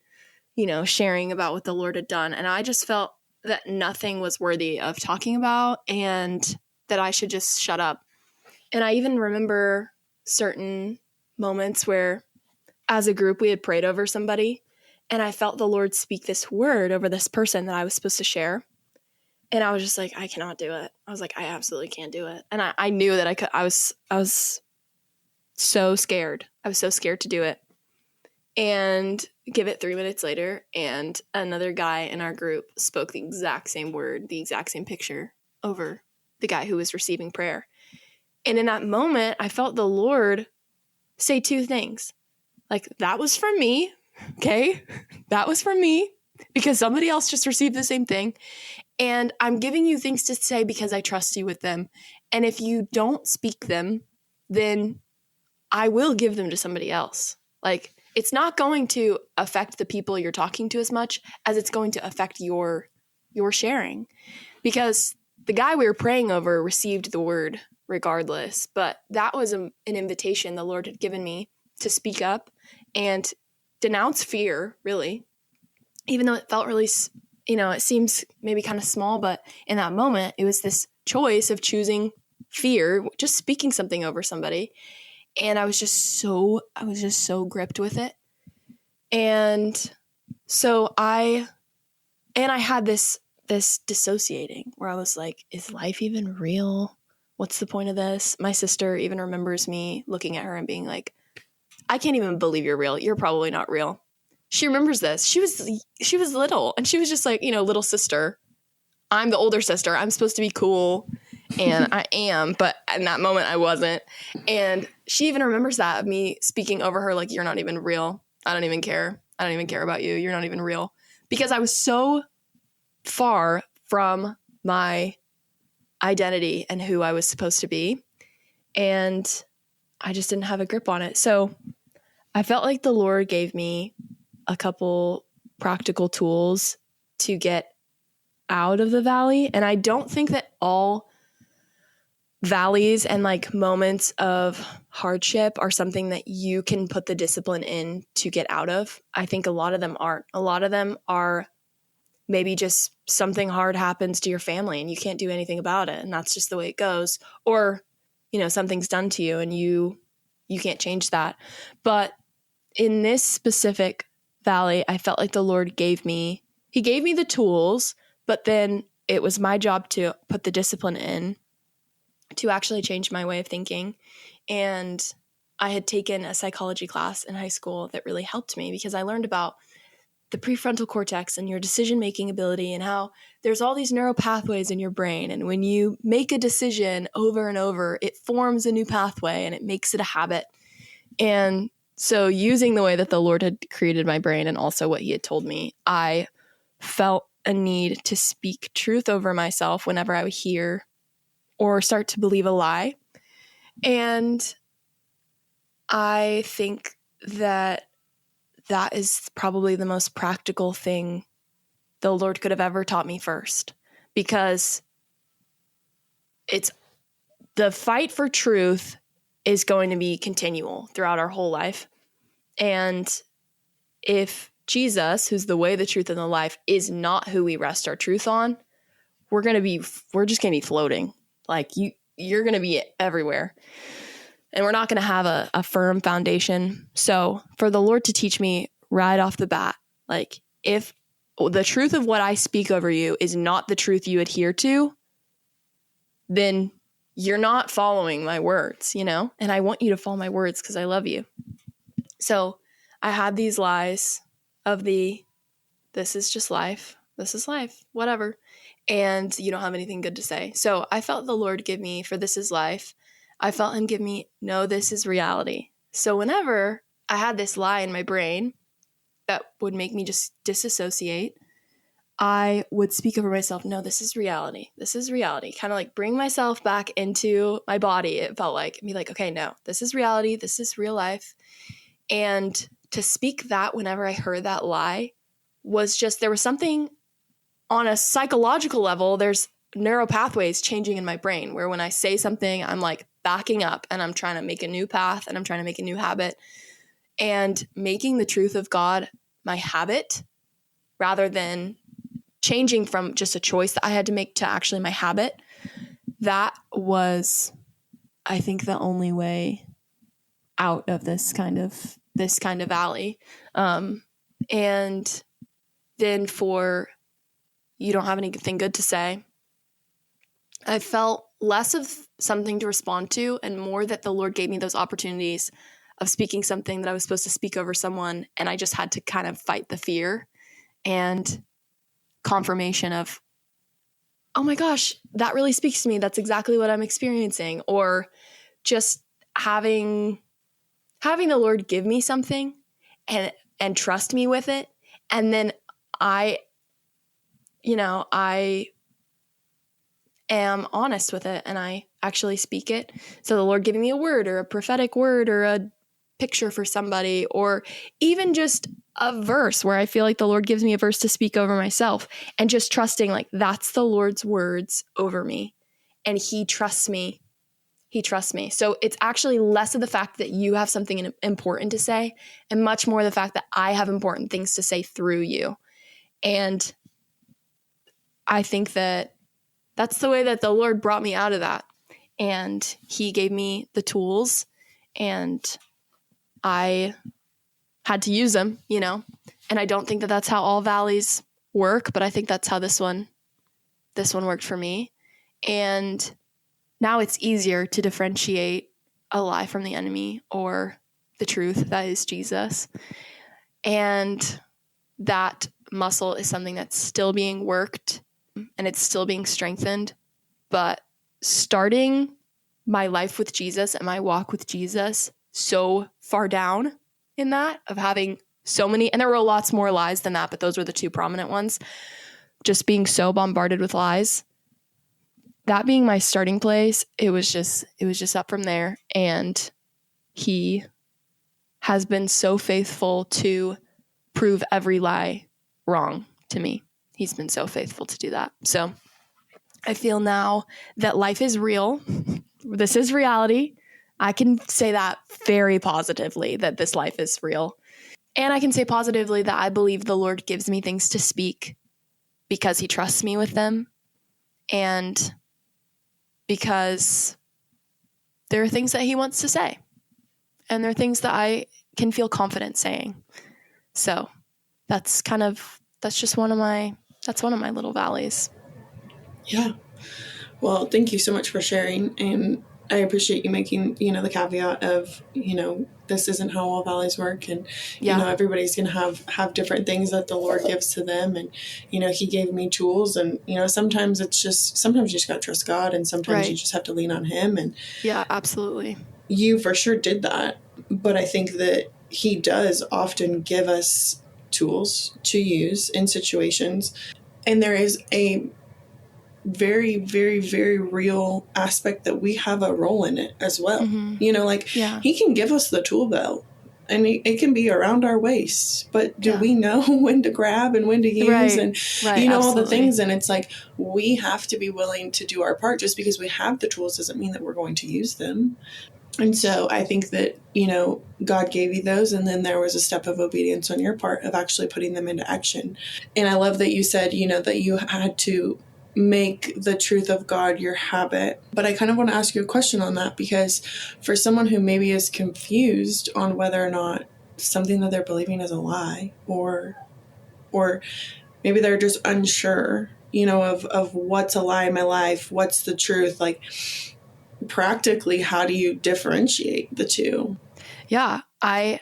sharing about what the Lord had done. And I just felt that nothing was worthy of talking about and that I should just shut up. And I even remember certain moments where as a group we had prayed over somebody and I felt the Lord speak this word over this person that I was supposed to share. And I was just like, I cannot do it. I was like, I absolutely can't do it. And I knew that I could. I was so scared. I was so scared to do it. And give it 3 minutes later, and another guy in our group spoke the exact same word, the exact same picture over the guy who was receiving prayer. And in that moment, I felt the Lord say two things. Like, that was from me, okay? That was from me because somebody else just received the same thing. And I'm giving you things to say because I trust you with them. And if you don't speak them, then I will give them to somebody else. Like, it's not going to affect the people you're talking to as much as it's going to affect your sharing. Because the guy we were praying over received the word regardless, but that was an invitation the Lord had given me to speak up and denounce fear, really. Even though it felt really, it seems maybe kind of small, but in that moment, it was this choice of choosing fear, just speaking something over somebody. And I was just so gripped with it. And so I had this dissociating where I was like, is life even real? What's the point of this? My sister even remembers me looking at her and being like, I can't even believe you're real. You're probably not real. She remembers this. She was little, and she was just like, little sister. I'm the older sister. I'm supposed to be cool, and I am, but in that moment I wasn't. And she even remembers that, of me speaking over her like, you're not even real. I don't even care. I don't even care about you. You're not even real. Because I was so far from my identity and who I was supposed to be. And I just didn't have a grip on it. So I felt like the Lord gave me a couple practical tools to get out of the valley. And I don't think that all valleys and like moments of hardship are something that you can put the discipline in to get out of. I think a lot of them aren't. A lot of them are maybe just something hard happens to your family and you can't do anything about it. And that's just the way it goes. Or, something's done to you and you can't change that. But in this specific valley, I felt like the Lord He gave me the tools, but then it was my job to put the discipline in to actually change my way of thinking. And I had taken a psychology class in high school that really helped me, because I learned about the prefrontal cortex and your decision-making ability and how there's all these neural pathways in your brain. And when you make a decision over and over, it forms a new pathway and it makes it a habit. And so using the way that the Lord had created my brain and also what He had told me, I felt a need to speak truth over myself whenever I would hear or start to believe a lie. And I think that is probably the most practical thing the Lord could have ever taught me first, because it's the fight for truth is going to be continual throughout our whole life. And if Jesus, who's the way, the truth, and the life, is not who we rest our truth on, we're just going to be floating. Like you're going to be everywhere. And we're not going to have a firm foundation. So for the Lord to teach me right off the bat, like, if the truth of what I speak over you is not the truth you adhere to, then you're not following my words, and I want you to follow my words because I love you. So I had these lies of this is just life. This is life, whatever. And you don't have anything good to say. So I felt the Lord give me, for this is life, I felt Him give me, no, this is reality. So whenever I had this lie in my brain that would make me just disassociate, I would speak over myself, no, this is reality. This is reality. Kind of like bring myself back into my body. It felt like, be like, okay, no, this is reality. This is real life. And to speak that whenever I heard that lie was just, there was something on a psychological level, there's neural pathways changing in my brain where when I say something, I'm like backing up and I'm trying to make a new path and I'm trying to make a new habit, and making the truth of God my habit rather than changing from just a choice that I had to make to actually my habit. That was, I think, the only way out of this kind of valley. And then for you don't have anything good to say, I felt less of something to respond to and more that the Lord gave me those opportunities of speaking something that I was supposed to speak over someone. And I just had to kind of fight the fear and confirmation of, oh my gosh, that really speaks to me. That's exactly what I'm experiencing. Or just having the Lord give me something and trust me with it. And then I am honest with it and I actually speak it. So the Lord giving me a word or a prophetic word or picture for somebody, or even just a verse where I feel like the Lord gives me a verse to speak over myself, and just trusting like that's the Lord's words over me and he trusts me. He trusts me. So it's actually less of the fact that you have something important to say and much more the fact that I have important things to say through you. And I think that that's the way that the Lord brought me out of that. And he gave me the tools and I had to use them, you know, and I don't think that that's how all valleys work, but I think that's how this one worked for me. And now it's easier to differentiate a lie from the enemy or the truth that is Jesus. And that muscle is something that's still being worked and it's still being strengthened. But starting my life with Jesus and my walk with Jesus so far down in that of having so many, and there were lots more lies than that, but those were the two prominent ones, just being so bombarded with lies, that being my starting place, it was just up from there. And he has been so faithful to prove every lie wrong to me. He's been so faithful to do that. So I feel now that life is real. This is reality. I can say that very positively, that this life is real. And I can say positively that I believe the Lord gives me things to speak because he trusts me with them. And because there are things that he wants to say. And there are things that I can feel confident saying. So that's just one of my little valleys. Yeah. Well, thank you so much for sharing. And I appreciate you making, the caveat of, this isn't how all valleys work. And, everybody's going to have different things that the Lord gives to them. And, he gave me tools and, sometimes you just got to trust God and sometimes you just have to lean on him. And yeah, absolutely. You for sure did that. But I think that he does often give us tools to use in situations. And there is a very, very, very real aspect that we have a role in it as well. Mm-hmm. He can give us the tool belt and it can be around our waist, but do we know when to grab and when to use and, all the things. And it's like, we have to be willing to do our part. Just because we have the tools doesn't mean that we're going to use them. And so I think that, God gave you those. And then there was a step of obedience on your part of actually putting them into action. And I love that you said, that you had to make the truth of God your habit. But I kind of want to ask you a question on that, because for someone who maybe is confused on whether or not something that they're believing is a lie, or maybe they're just unsure, of what's a lie in my life, what's the truth, like practically, how do you differentiate the two? Yeah, I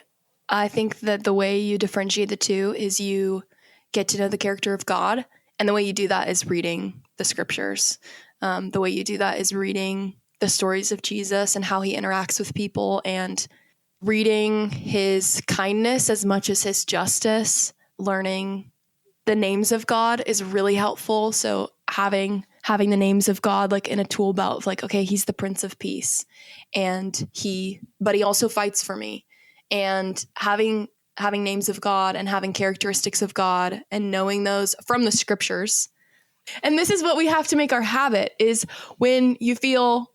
think that the way you differentiate the two is you get to know the character of God. And the way you do that is reading the scriptures. The way you do that is reading the stories of Jesus and how he interacts with people, and reading his kindness as much as his justice. Learning the names of God is really helpful. So having the names of God like in a tool belt of like, okay, he's the Prince of Peace, but he also fights for me. And having names of God and having characteristics of God and knowing those from the scriptures. And this is what we have to make our habit, is when you feel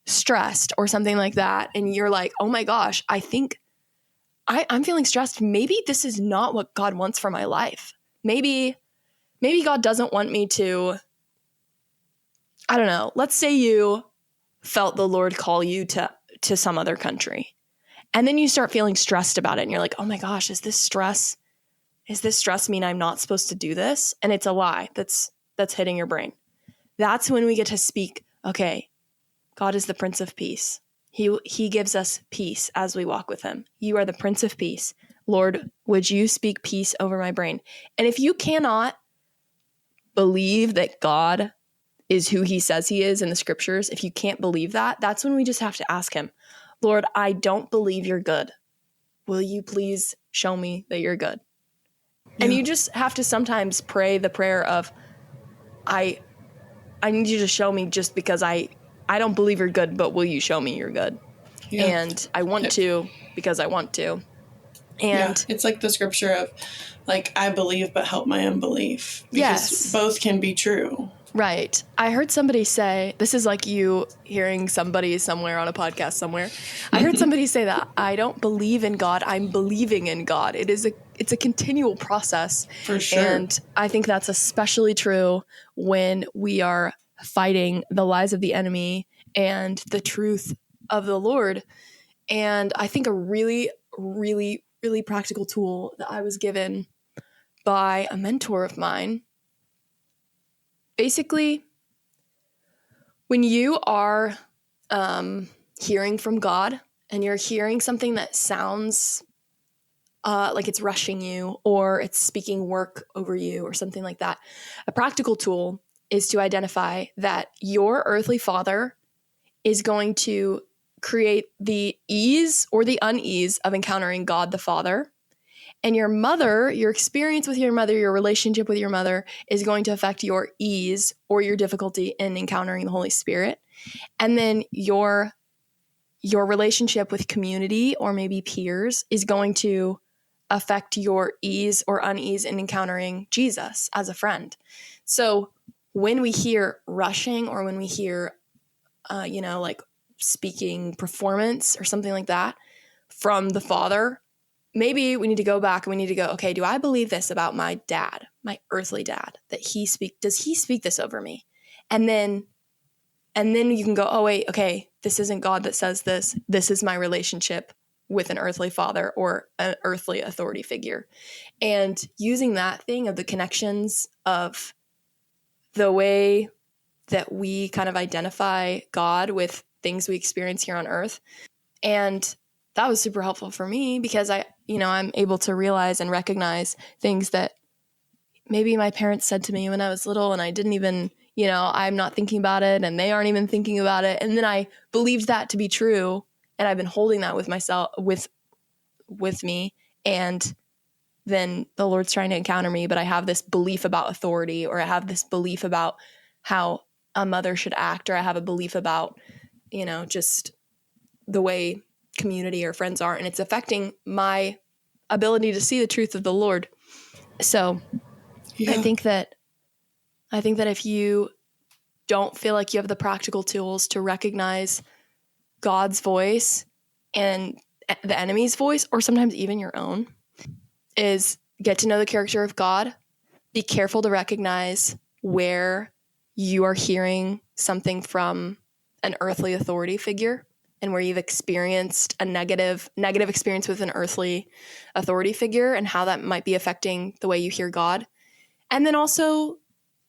stressed or something like that, and you're like, oh my gosh, I think I'm feeling stressed. Maybe this is not what God wants for my life. Maybe God doesn't want me to, I don't know. Let's say you felt the Lord call you to some other country. And then you start feeling stressed about it. And you're like, oh my gosh, does this stress mean I'm not supposed to do this? And it's a lie that's hitting your brain. That's when we get to speak, okay, God is the Prince of Peace. He gives us peace as we walk with him. You are the Prince of Peace. Lord, would you speak peace over my brain? And if you cannot believe that God is who he says he is in the scriptures, if you can't believe that, that's when we just have to ask him, Lord, I don't believe you're good. Will you please show me that you're good? Yeah. And you just have to sometimes pray the prayer of, I need you to show me, just because I don't believe you're good, but will you show me you're good? Yeah. And I want to because I want to. Yeah, And it's like the scripture of, like, I believe, but help my unbelief. Because yes, both can be true. right. I heard somebody say, this is like you hearing somebody somewhere on a podcast somewhere. I heard somebody say that I don't believe in God, I'm believing in God. It's a continual process. For sure. And I think that's especially true when we are fighting the lies of the enemy and the truth of the Lord. And I think a really, really, really practical tool that I was given by a mentor of mine, basically, when you are hearing from God and you're hearing something that sounds like it's rushing you or it's speaking work over you or something like that, a practical tool is to identify that your earthly father is going to create the ease or the unease of encountering God the Father. And your mother, your experience with your mother, your relationship with your mother is going to affect your ease or your difficulty in encountering the Holy Spirit. And then your relationship with community or maybe peers is going to affect your ease or unease in encountering Jesus as a friend. So when we hear rushing or when we hear, like speaking performance or something like that from the Father, maybe we need to go back and we need to go, okay, do I believe this about my dad, my earthly dad, does he speak this over me? And then you can go, oh wait, okay, this isn't God that says this. This is my relationship with an earthly father or an earthly authority figure. And using that thing of the connections of the way that we kind of identify God with things we experience here on earth. And that was super helpful for me because I'm able to realize and recognize things that maybe my parents said to me when I was little and I didn't even, I'm not thinking about it and they aren't even thinking about it. And then I believed that to be true. And I've been holding that with myself, with me. And then the Lord's trying to encounter me, but I have this belief about authority, or I have this belief about how a mother should act, or I have a belief about, just the way community or friends are, and it's affecting my ability to see the truth of the Lord. So yeah. I think that if you don't feel like you have the practical tools to recognize God's voice and the enemy's voice, or sometimes even your own, is get to know the character of God. Be careful to recognize where you are hearing something from an earthly authority figure and where you've experienced a negative experience with an earthly authority figure and how that might be affecting the way you hear God. And then also,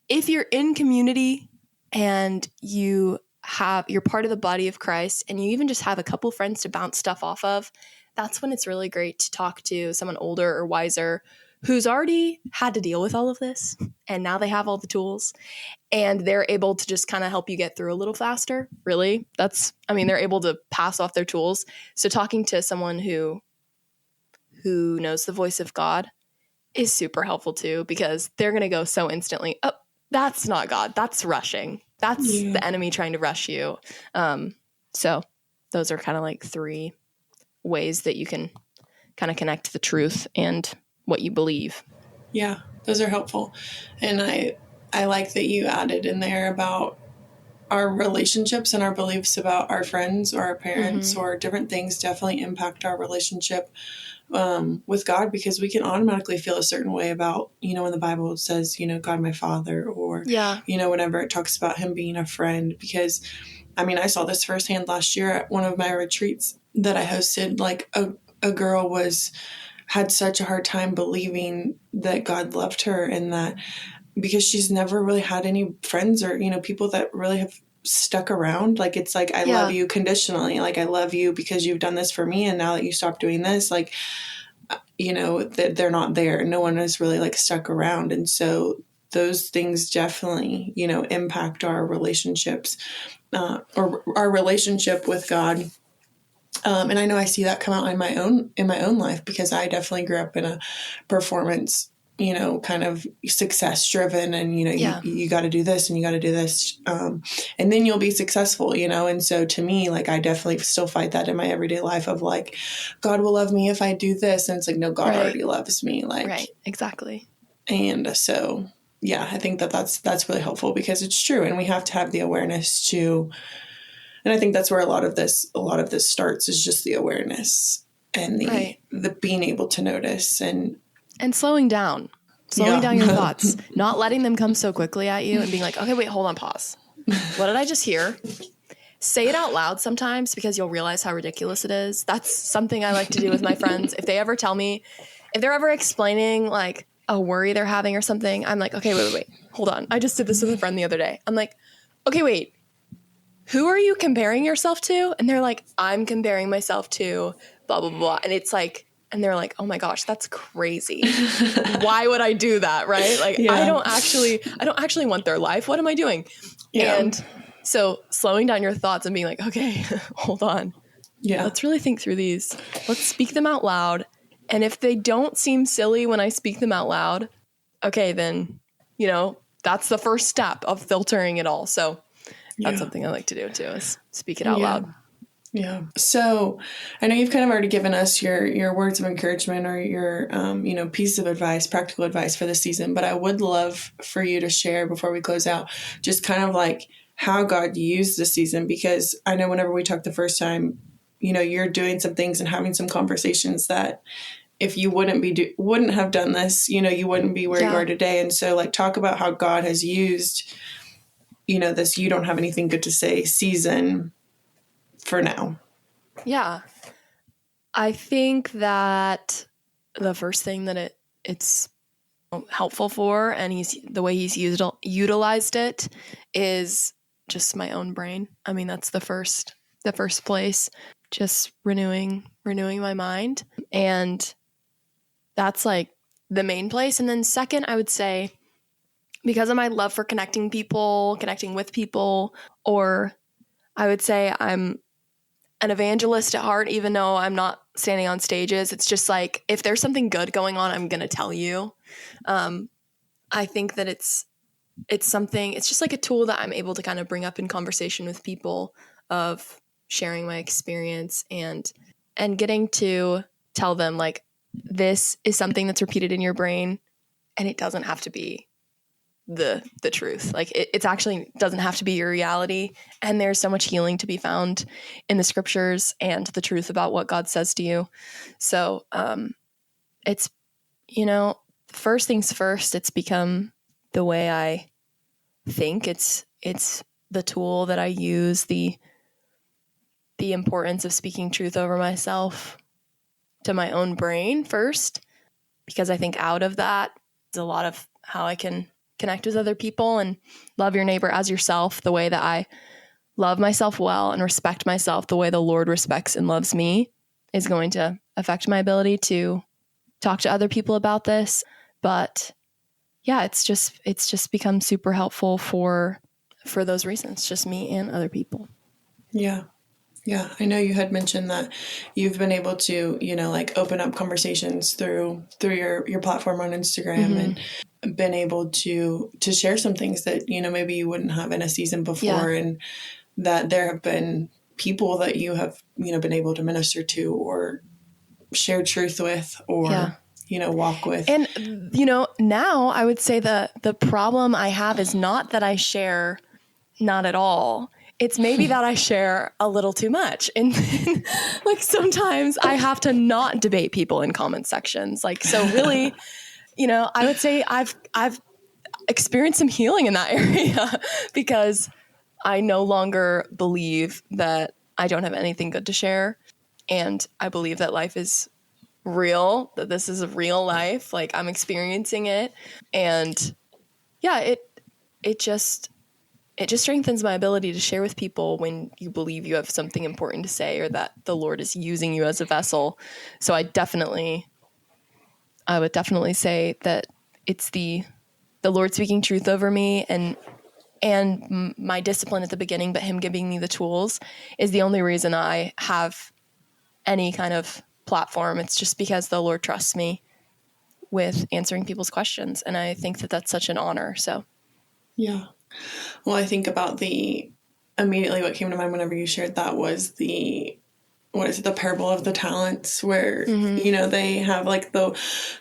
if you're in community and you're part of the body of Christ and you even just have a couple friends to bounce stuff off of, that's when it's really great to talk to someone older or wiser who's already had to deal with all of this, and now they have all the tools, and they're able to just kind of help you get through a little faster. Really, they're able to pass off their tools. So talking to someone who knows the voice of God is super helpful too, because they're going to go so instantly, oh, that's not God, that's rushing. That's the enemy trying to rush you. So those are kind of like 3 ways that you can kind of connect the truth and what you believe. Yeah, those are helpful. And I like that you added in there about our relationships and our beliefs about our friends or our parents or different things definitely impact our relationship with God, because we can automatically feel a certain way about, when the Bible says, God, my Father, or, whenever it talks about him being a friend, because I saw this firsthand last year at one of my retreats that I hosted. Like a girl had such a hard time believing that God loved her, and that because she's never really had any friends or, people that really have stuck around. Like, it's like, I love you conditionally. Like, I love you because you've done this for me. And now that you stopped doing this, like, they're not there. No one has really like stuck around. And so those things definitely, impact our relationships, or our relationship with God. And I know I see that come out in my own life, because I definitely grew up in a performance kind of success driven and, you got to do this and you got to do this. And then you'll be successful, And so to me, like, I definitely still fight that in my everyday life of like, God will love me if I do this. And it's like, no, God already loves me. Like, right. Exactly. And so, yeah, I think that's really helpful because it's true. And we have to have the awareness to, and I think that's where a lot of this starts is just the awareness and the being able to notice and slowing down your thoughts, not letting them come so quickly at you and being like, okay, wait, hold on, pause. What did I just hear? Say it out loud sometimes because you'll realize how ridiculous it is. That's something I like to do with my friends. If they ever tell me, if they're ever explaining like a worry they're having or something, I'm like, okay, wait, hold on. I just did this with a friend the other day. I'm like, okay, wait, who are you comparing yourself to? And they're like, I'm comparing myself to blah, blah, blah. And it's like, and they're like, oh my gosh, that's crazy. Why would I do that? Right? Like, I don't actually want their life. What am I doing? Yeah. And so slowing down your thoughts and being like, okay, hold on. Yeah. Let's really think through these. Let's speak them out loud. And if they don't seem silly when I speak them out loud, okay, then, that's the first step of filtering it all. So that's something I like to do too, is speak it out loud. Yeah. So I know you've kind of already given us your words of encouragement or your, pieces of advice, practical advice for the season, but I would love for you to share before we close out, just kind of like how God used the season, because I know whenever we talked the first time, you're doing some things and having some conversations that if you wouldn't have done this, you wouldn't be where you are today. And so like, talk about how God has used, this, you don't have anything good to say season for now. Yeah. I think that the first thing that it's helpful for, and the way he's utilized it is just my own brain. I mean, that's the first place, just renewing my mind. And that's like the main place. And then second, I would say, because of my love for connecting with people, or I would say I'm an evangelist at heart, even though I'm not standing on stages. It's just like, if there's something good going on, I'm going to tell you. I think that it's just like a tool that I'm able to kind of bring up in conversation with people, of sharing my experience and getting to tell them like, this is something that's repeated in your brain and it doesn't have to be the truth. Like it's actually doesn't have to be your reality. And there's so much healing to be found in the scriptures and the truth about what God says to you. So, it's, first things first, it's become the way I think. It's the tool that I use, the importance of speaking truth over myself to my own brain first, because I think out of that is a lot of how I can connect with other people and love your neighbor as yourself, the way that I love myself well and respect myself the way the Lord respects and loves me, is going to affect my ability to talk to other people about this. But yeah, it's just become super helpful for those reasons, just me and other people. Yeah. Yeah. I know you had mentioned that you've been able to, like open up conversations through your platform on Instagram, and been able to share some things that, maybe you wouldn't have in a season before. Yeah. And that there have been people that you have, been able to minister to or share truth with, or, walk with. And, now I would say the problem I have is not that I share not at all. It's maybe that I share a little too much. And like sometimes I have to not debate people in comment sections. Like, so really, I would say I've experienced some healing in that area because I no longer believe that I don't have anything good to share. And I believe that life is real, that this is a real life. Like I'm experiencing it. And yeah, it just strengthens my ability to share with people when you believe you have something important to say, or that the Lord is using you as a vessel. So I would definitely say that it's the Lord speaking truth over me, and my discipline at the beginning, but him giving me the tools is the only reason I have any kind of platform. It's just because the Lord trusts me with answering people's questions. And I think that that's such an honor. So, yeah. Well, I think about immediately what came to mind whenever you shared that was the parable of the talents, where, they have like the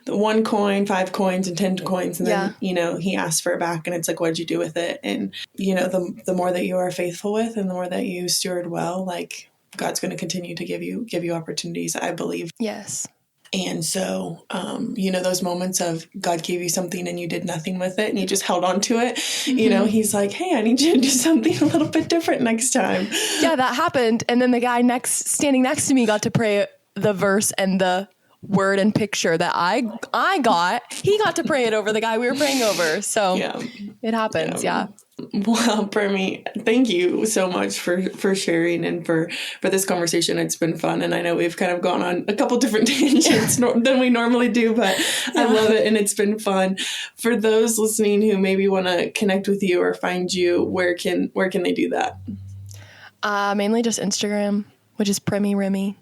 1 coin, 5 coins, and 10 coins. And then, he asks for it back, and it's like, what'd you do with it? And, the more that you are faithful with and the more that you steward well, like God's going to continue to give you opportunities, I believe. Yes. And so, those moments of God gave you something and you did nothing with it and you just held on to it, he's like, hey, I need you to do something a little bit different next time. Yeah, that happened. And then the guy standing next to me got to pray the verse and the word and picture that I got. He got to pray it over the guy we were praying over. So it happens. Yeah. Well, Permy, thank you so much for sharing and for this conversation. It's been fun. And I know we've kind of gone on a couple different tangents than we normally do, but I love it. And it's been fun. For those listening who maybe want to connect with you or find you, where can they do that? Mainly just Instagram, which is Premi Remy.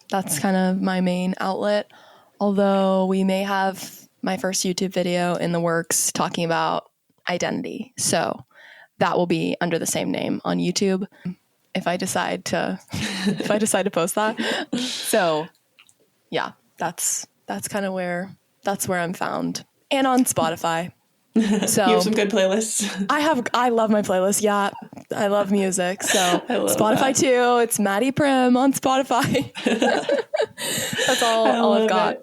That's kind of my main outlet. Although we may have my first YouTube video in the works talking about identity. So that will be under the same name on YouTube if I decide to post that. So yeah, that's kind of where I'm found, and on Spotify. So you have some good playlists. I love my playlist. Yeah, I love music. So Spotify that. too. It's Maddie Prim on Spotify. That's all I've got.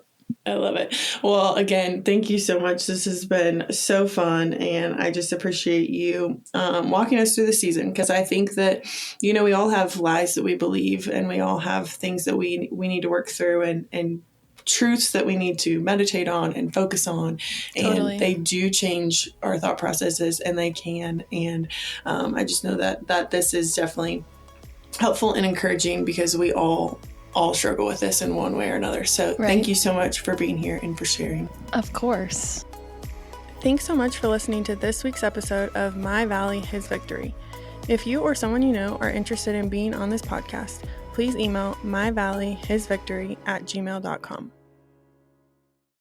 I love it. Well, again, thank you so much. This has been so fun, and I just appreciate you walking us through the season, because I think that, we all have lies that we believe, and we all have things that we need to work through, and truths that we need to meditate on and focus on. Totally. And they do change our thought processes, and they can. And I just know that this is definitely helpful and encouraging, because we all struggle with this in one way or another. So Thank you so much for being here and for sharing. Of course. Thanks so much for listening to this week's episode of My Valley, His Victory. If you or someone you know are interested in being on this podcast, please email myvalleyhisvictory@gmail.com.